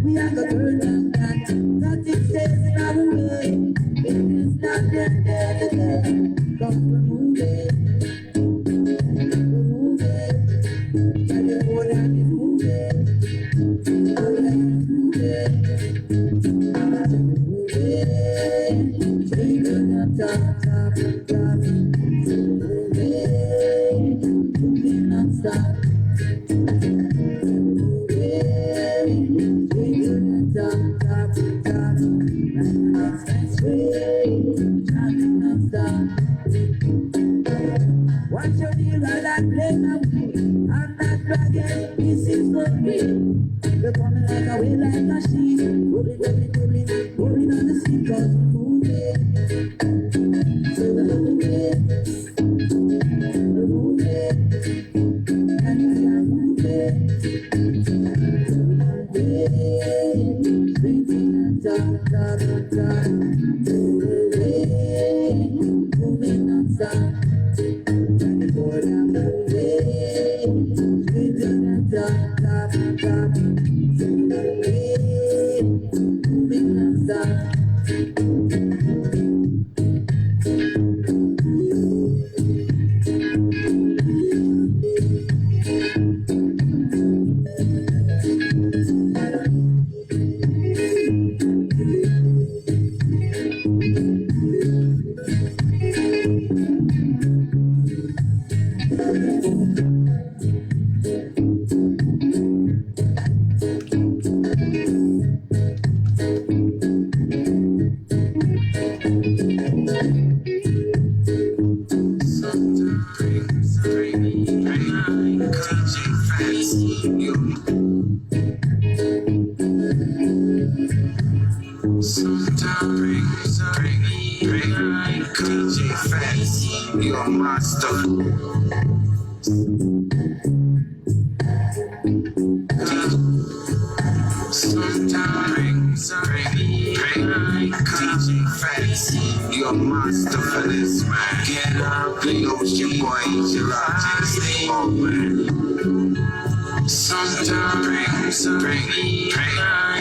We are the bird and that nothing stays in our way. It is not dead again. Come remove it. Remove it. And the more than remove it. Remove it. Remove it. Take it on top. Remove it. Move it non-stop. Watch your deal while I play my way. I'm not bragging, this is for me. You're coming like a way like a sheep. Rolling on the sea, cause we're moving. So we're moving. We're moving. And we are moving. Moving on top. Moving on top. You're a monster. Sometimes DJ Facts, you're a monster for this, man. Get up, the ocean boy, your objects, they all man. Sometimes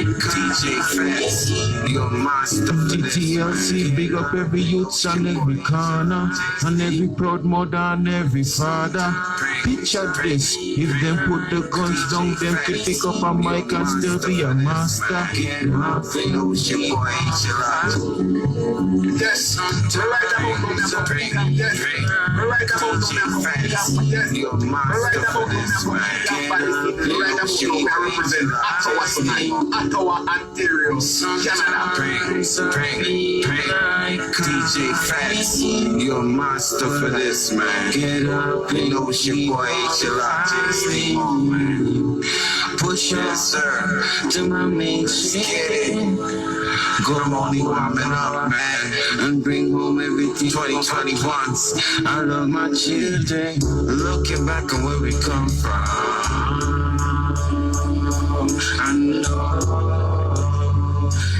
DJ Fats, your master. TTLC, big up every youth on every corner, and every proud mother and every father. Picture this, if them put the guns down, them could pick up a mic and still be a master. Yes, to right about now, yes, right about now, yes, right about now, I represent Ottawa, Ontario, Canada. DJ Fats, you're a master for this, man. Get up, you know it's your boy HLR, man. Push it, sir, to my main shit. Go only warming up, man, and bring home everything. 2021s, I love my children. Looking back on where we come from, I know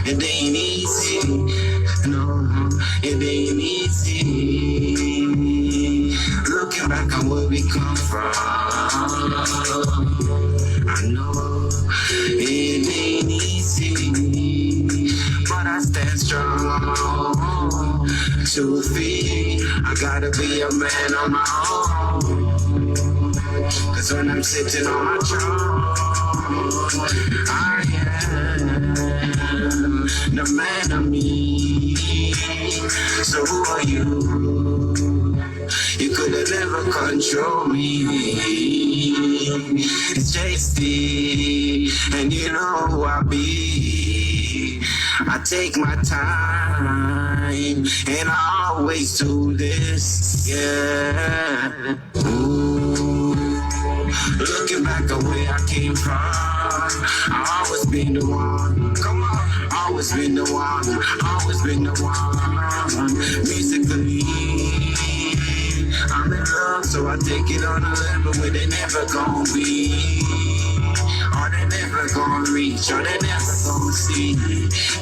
it ain't easy. No, it ain't easy. Looking back on where we come from, I know it ain't easy, but I stand strong on my own. 2 feet, I gotta be a man on my own. 'Cause when I'm sitting on my throne, I am the man of me. So who are you? You could have never control me. It's JC, and you know who I be. I take my time, and I always do this, yeah. Ooh. Looking back at where I came from, I always been the one. Come on, always been the one. Always been the one. Musically, I'm in love, so I take it on a level where they never gon' be, or they never gon' reach, or they never gon' see.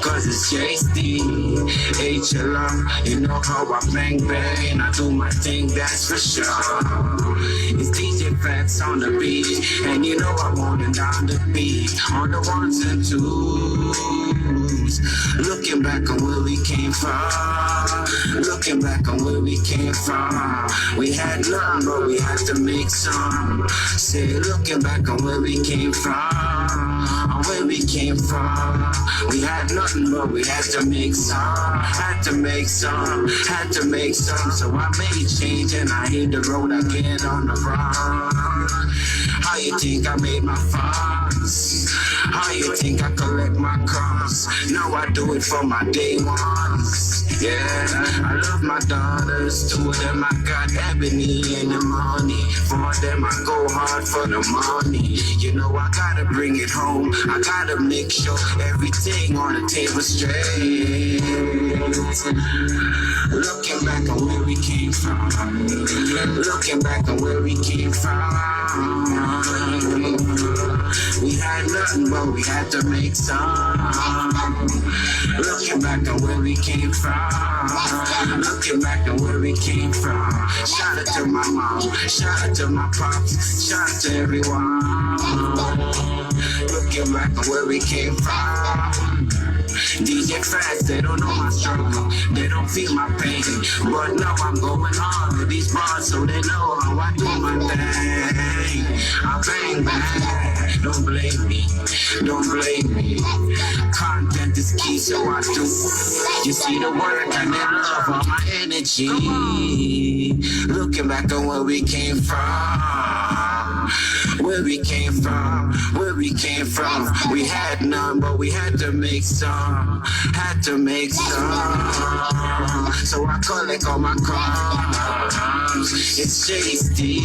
'Cause it's JC, HLR, you know how I bang bang, and I do my thing, that's for sure. It's DJ Fats on the beat, and you know I'm on and down the beat, on the 1s and 2s. Looking back on where we came from, looking back on where we came from. We had none, but we had to make some. Say, looking back on where we came from, where we came from. We had nothing, but we had to make some. Had to make some, had to make some. So I made change, and I hit the road again on the run. How you think I made my funds? How you think I collect my crumbs? Now I do it for my day ones. Yeah, I love my daughters. 2 of them I got ebony in the money. 4 of them I go hard for the money. You know I gotta bring it home. I gotta make sure everything on the table straight. Looking back on where we came from, looking back on where we came from. We had nothing, but we had to make some. Looking back on where we came from, looking back on where we came from. Shout out to my mom, shout out to my pops, shout out to everyone. Looking back on where we came from. DJ Fats, they don't know my struggle, they don't feel my pain, but now I'm going on with these bars, so they know how I do my thing. I bang bang, don't blame me, don't blame me. Content is key, so I do. You see the work and they love all my energy. Looking back on where we came from, where we came from, where we came from. We had none, but we had to make some, had to make some. So I collect all my crumbs. It's JC.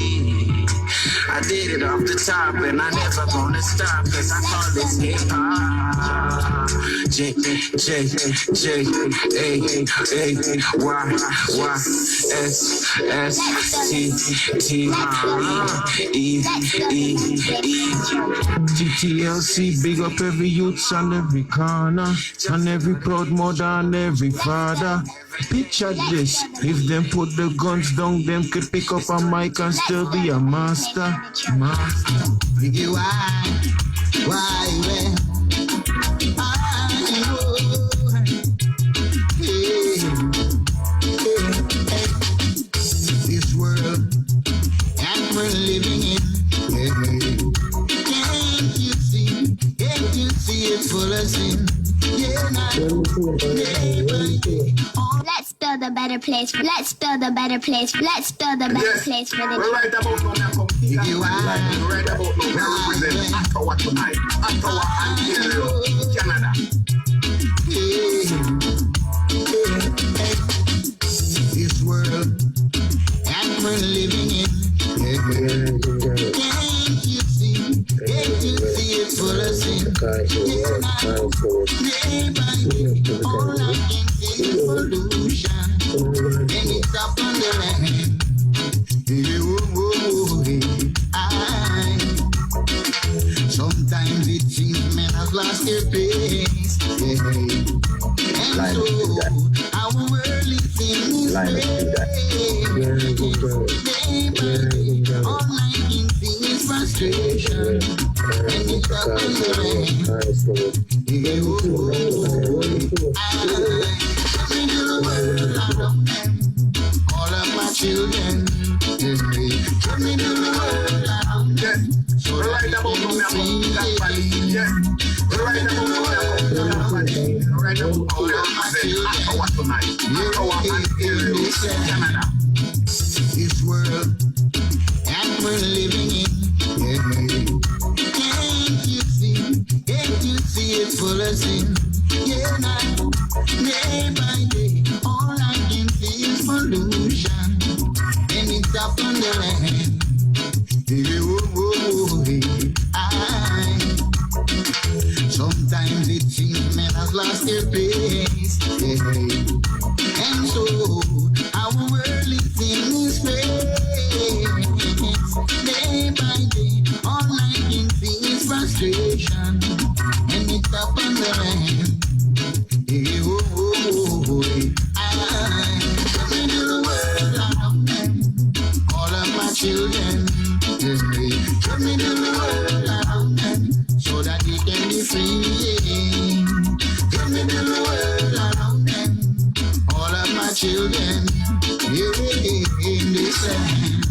I did it off the top, and I never gonna stop, 'cause I call this hip hop. J A Y S S T T E E. TTLC, big up every youth on every corner, and every proud mother and every father. Picture this, if them put the guns down, them could pick up a mic and still be a master. Why, see it full of sin. Yeah, let's build a better place. Let's build a better place. Let's build a better place for the right about now, right about now, represent Ottawa tonight. Ottawa, Ontario, Canada. This world that we're living in. Can't you see it full of sin? Day by day, all I can see is pollution, and it's up on the land. Sometimes it seems men have lost their pace, and so our world is in this place. Day by day, all I can see is frustration, and it's up on the land. All of my children, take me to the world around them. So right about now, right about all of my children, Canada. This world that we're living in, can't you see it full of sin? Yeah, now, day by day, all I can see is pollution, and it's up on the land. Sometimes it seems men have lost their pace, and so our world is in this place. Day by day, all I can see is frustration, and it's up on the land. Coming to the world around them, all of my children, coming to the world around them, so that they can be free. Coming to the world around them, all of my children, in this land.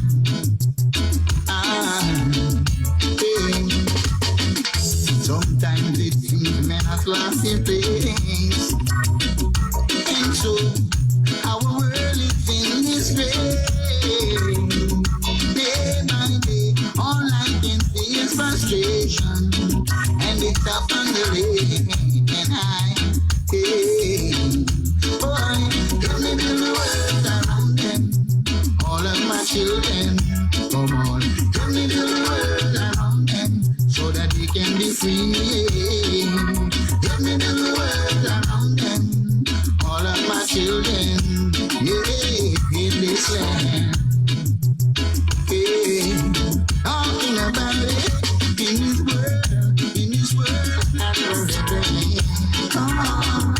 Sometimes it seems men have lost their place, and so our world is in this place. Day by day, all I can see is frustration, and it's up on the lane. And coming to the world around them, all of my children, come on, coming to the world around them, so that they can be free. Coming to the world around them, all of my children, in this land. Talking about it in this world, not forever. Come on,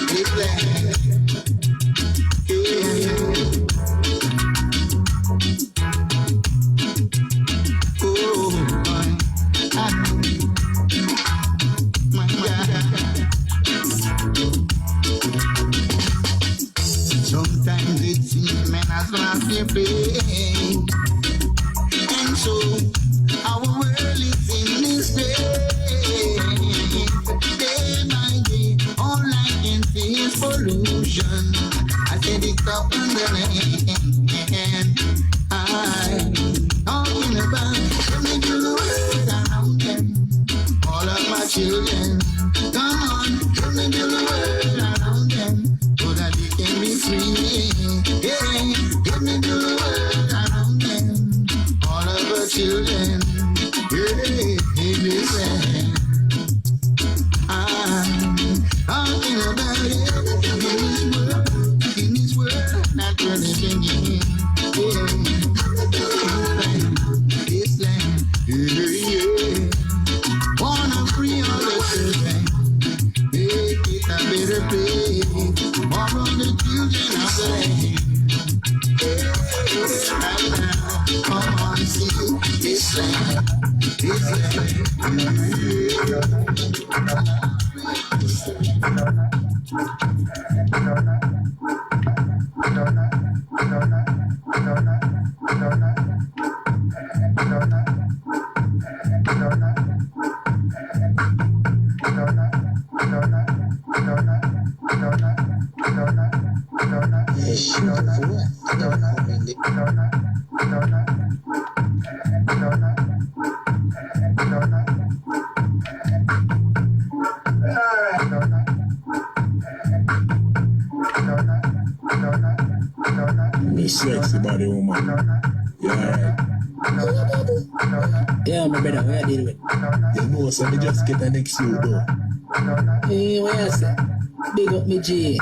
this land. My God. Sometimes it seems men have lost their faith, and so our world is in this place. Day by day, all I can see is pollution. I said it's up on the land. I'm talking about coming to the world around them, all of my children. Come on, coming to the world around them, so that they can be free. Yeah, coming to the world around them, all of our children. Yeah, in this land. I'm talking about it in this world, not really thinking. Yeah, this land, yeah. Wanna free all the children. Me sexy body woman. Yeah, yeah, my brother, what you deal with? You know, so me just get an next you though. Hey, what you say? Big up me G.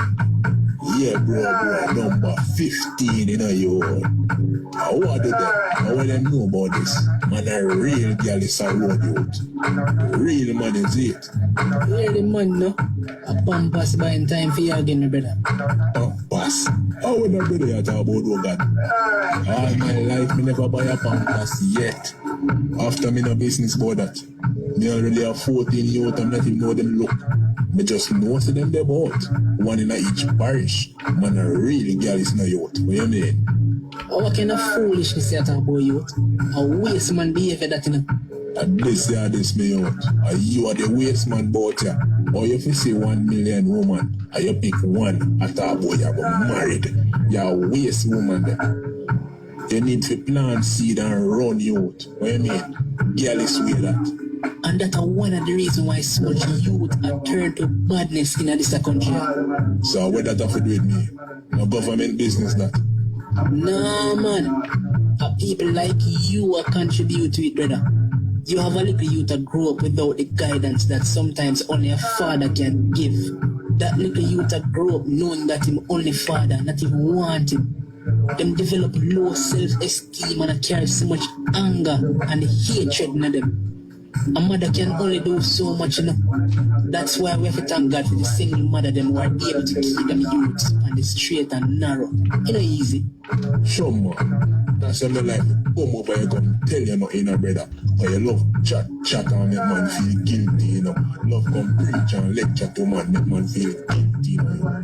Yeah, bro, number 15 in a year. What do them? How them know about this? Man, a real girl is a road youth. Real man is it. Really man, no? A pampas buying time for you again, my brother. Pampas? How would I brother you talk about, oh God? All my life, me never buy a pampas yet. After me no business about that. Me already have 14 youth and not even know them look. Me just know to them they bought. One in each parish. Man, a real girl is no youth. What you mean? What kind of foolishness you talk about youth? A waste man behavior that you know. And this me youth. You are the waste man bout ya. Or if you see 1 million woman, and you pick one, I thought boy you got married. You're a waste woman there. You need to plant seed and run youth. What you mean? Girl is way that. And that's one of the reasons why so much youth are turned to badness in this country. So what that have to do with me? No government business that. No man. People like you are contribute to it, brother. You have a little youth that grow up without the guidance that sometimes only a father can give. That little youth that grow up knowing that him only father, not even want him. Them develop low self-esteem and carry so much anger and hatred in them. A mother can only do so much, you know. That's why we have to thank God for the single mother them who are able to keep them youths on the straight and narrow. It ain't easy. Sure, man. That's why me like come over here come tell you nothing, brother. But you love chat and make man feel guilty, you know. Love come preach and lecture to man, make man feel guilty, you know.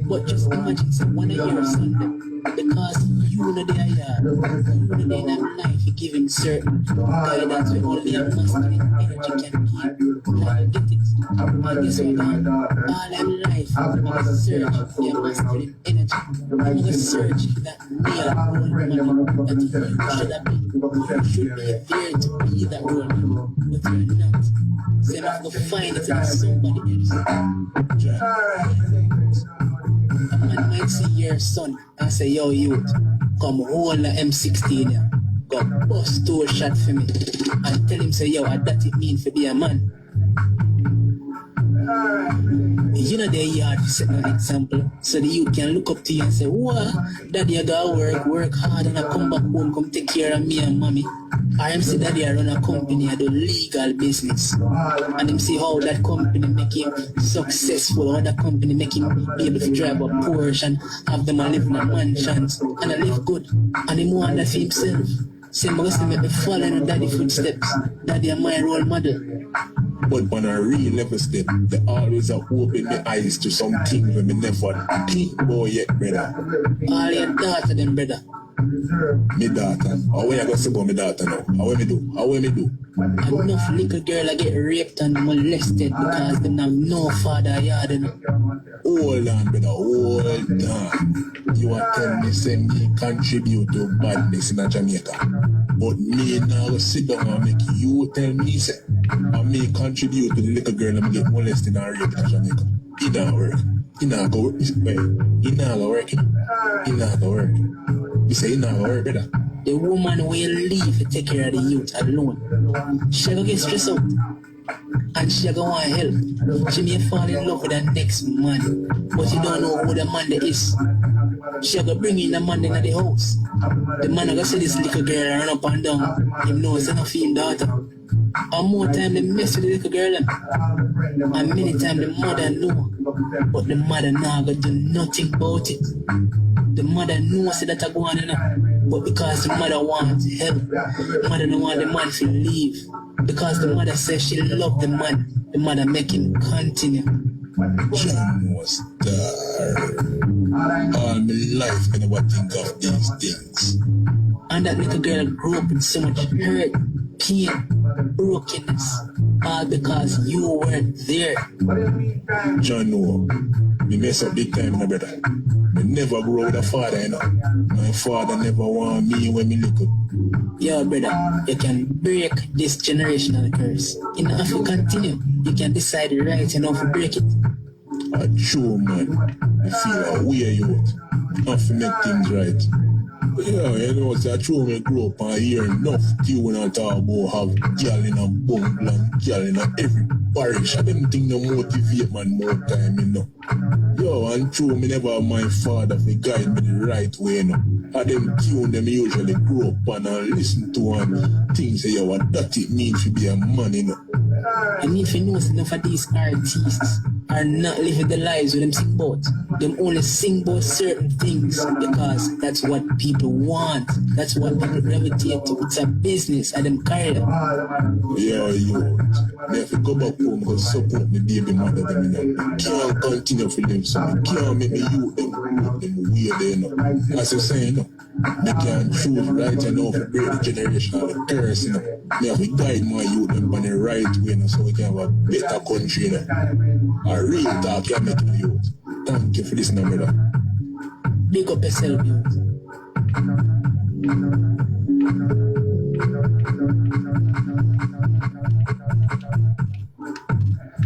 But just imagine say one of your son them, because you know they are here, you know they have life, you give him certain guidance where only a masculine energy can give. Like you get it. And guess what, man? All them life, I'm gonna search for your masculine energy. I'm gonna search that male role model that you should have been. You should be there to be that role model, but you're not. So you have to find it in somebody else. A man might see your son and say, yo, youth, come hold the M16 here. Go bust 2 shots for me. And tell him, say, yo, what that it mean for be a man. You know their yard to set an example. So the youth can look up to you and say, what? Daddy, I gotta work hard and I come back home, come take care of me and mommy. Or him say daddy, I run a company, I do legal business. And him see how that company make him successful, how that company make him be able to drive a Porsche and have them live in a mansions and I live good. And him want that for himself. Say, I'm going to make me follow in daddy footsteps. Daddy are my role model. But on a real level step, they always are open my eyes to some things when me never think about yet, brother. All your daughter them, brother. Me daughter. How when you go see about me daughter now? How when me do? Enough little girl I get raped and molested because they have no father yard, you know. Hold on, brother, hold on. You are telling me say me contribute to badness in Jamaica. But me now sit down and make you tell me say and me contribute to the little girl and get molested and raped in Jamaica. It don't work. It not go work. It not go work. You say it not go work, brother. The woman will leave to take care of the youth alone. She go get stressed out. And she go want help. She may fall in love with the next man. But you don't know who the man is. She go bring in the man in the house. The man go see this little girl run up and down. He knows it's not his daughter. And more time they mess with the little girl. And many times the mother know. But the mother now go do nothing about it. The mother knows that I go on enough. But because the mother wants help, the mother don't want the man to leave. Because the mother says she loves the man, the mother make him continue. John was there. All my life I never think of these things. And that little girl grew up in so much hurt, pain, brokenness. All because you weren't there. John, no. Me mess up big time, my brother. Me never grow with a father, you know. My father never want me when me little. Yo, brother, you can break this generational curse. You don't have to continue. You can decide right enough to break it. True, man. I feel a way you have to make things right. Yeah, you know, it's true. Me grow up and hear enough tune and talk about have girl in a bungle and girl in a every parish. I didn't think no motivate man more time, you know. Yo, and true, me never have my father to guide me the right way, you know. I them tune them usually grow up and listen to and things say, yo, what that it means to be a man, you know. And if you know enough of these artists are not living the lives with them sing about, them only sing about certain things because that's what people want. That's what people gravitate to. It's a business and them career. Yeah, yo. Me have to go back home and support my baby mother them, you know. Can't continue for them, so I can't make me youth them weird, you know. As you say, you know, they can't choose right enough to break the generational curse, you know. Me have to guide my youth them on the right way, you know, so we can have a better country, you know. A real talk can make my youth. Thank you for this number. Big up yourself, youth.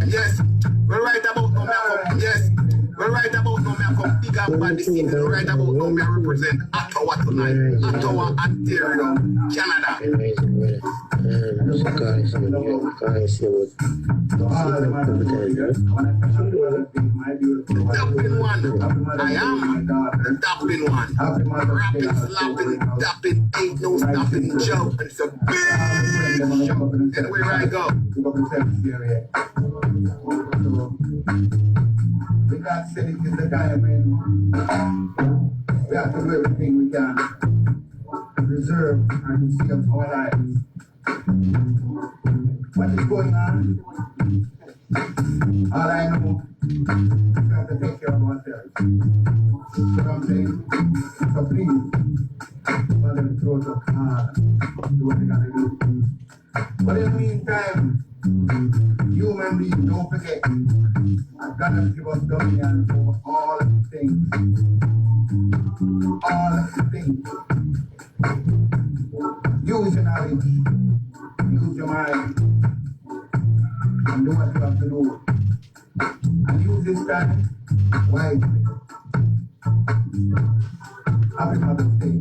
Yes, we're right about no me come. Yes, we're right about no me come. Big up bad this evening. We're right about no me represent Ottawa tonight. Ottawa, Ontario, Canada. Dumping one. I am the dumping one. Rapping, slapping, dumping, ain't no stopping, jump. It's a big show. And where I go. God said it is the time when we have to do everything we can to preserve and to save our lives. What is going on? All I know is we have to take care of ourselves. You know what I'm saying? So please, follow the throat of hard, do what you gotta do. But in the meantime, human beings, don't forget, God has given us dominion over all of the things. All of the things. Use your knowledge, use your mind, and do what you have to do. And use this time wisely. Happy Mother's Day.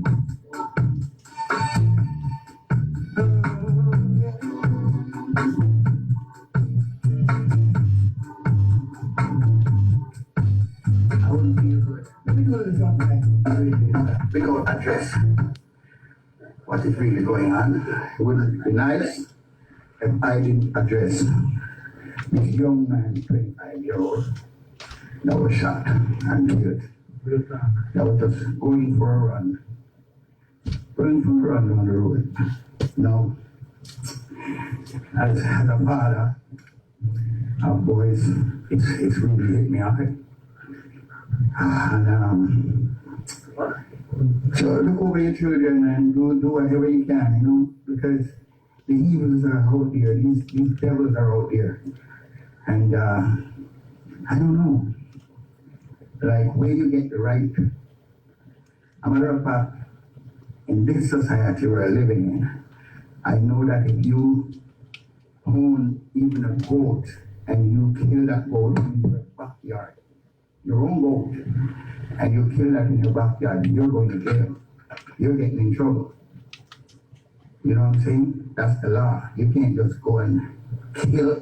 We go address what is really going on. It would be nice if I didn't address this young man, 25-year-old, that was shot and killed. That was just going for a run on the road. Now, as a father of boys, it's really hit me hard. And so look over your children and do whatever you can, you know, because the evils are out there, these devils are out there. And I don't know, like where you get the right. A matter of fact, in this society we're living in, I know that if you own even a goat and you kill that goat in your backyard, your own goat, and you kill that in your backyard, you're going to jail. You're getting in trouble. You know what I'm saying? That's the law. You can't just go and kill,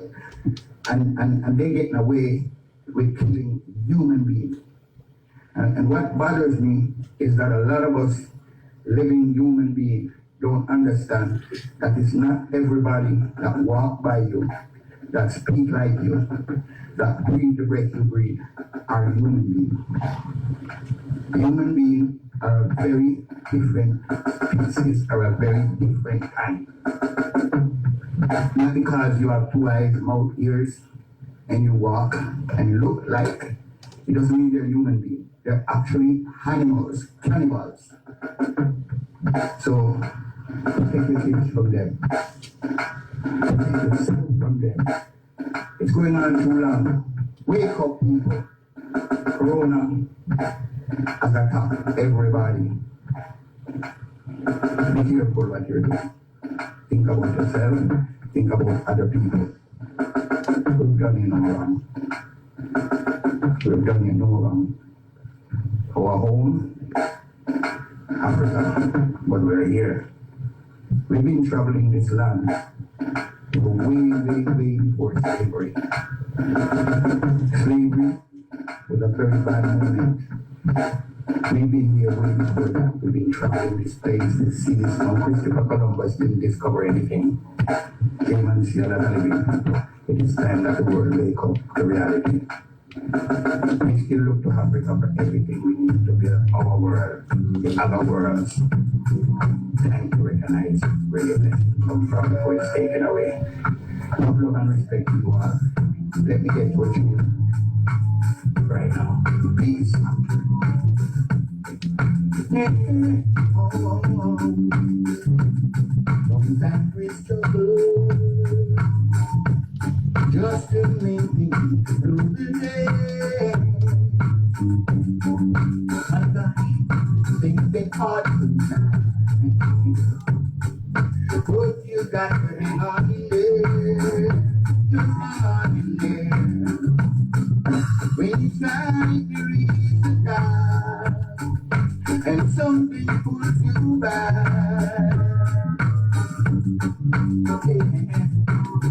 and they're getting away with killing human beings. And what bothers me is that a lot of us living human beings don't understand that it's not everybody that walk by you, that speak like you, that breathe the breath you breathe, are human beings. Human beings are a very different species, are a very different kind. Not because you have 2 eyes, mouth, ears, and you walk and look like, it doesn't mean they're human beings. They're actually animals, cannibals. So, take the kids from them. From them. It's going on too long. Wake up, people. Corona has attacked everybody. Be careful what you're doing. Think about yourself. Think about other people. We've done you no wrong. We've done you no wrong. Our home, Africa, but we're here. We've been traveling this land way before slavery. Slavery was a very bad moment. We've been here way before that. We've been traveling this place, this seas. Now Christopher Columbus didn't discover anything. Came and see a lot of living people. It is time that the world wake up to reality. We still look to Africa for everything we need to build our world, the other worlds. Time to recognize where the blessing come from before it's taken away. Love and respect you all. Let me get to a tune right now. Please. Sometimes we struggle just to make it through the day. My God, things get hard sometimes. But you got to hang on in there. Just hang on in there. When you try to reach the top and something pulls you back. Okay.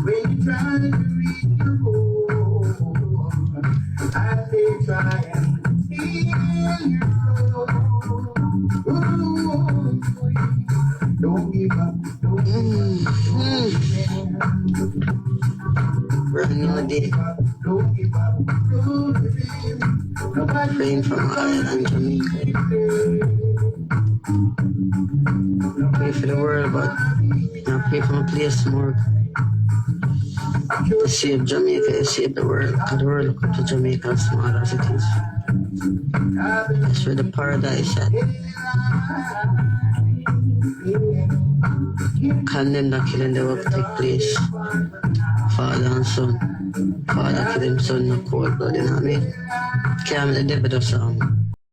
When you try to reach your goal, and they try and steal your soul. Ooh, don't give up, don't give up, don't give up, don't give up, don't give up. Praying from Ireland, Jamaica. Pray for the world, but I pray for my place more. To save Jamaica, to save the world. Because the world look up to Jamaica and small as it is. That's where the paradise at. Condemn that killing the work take place. Father and son. Father kill him son, no cold blood, you know what I mean? Can't the devil do something.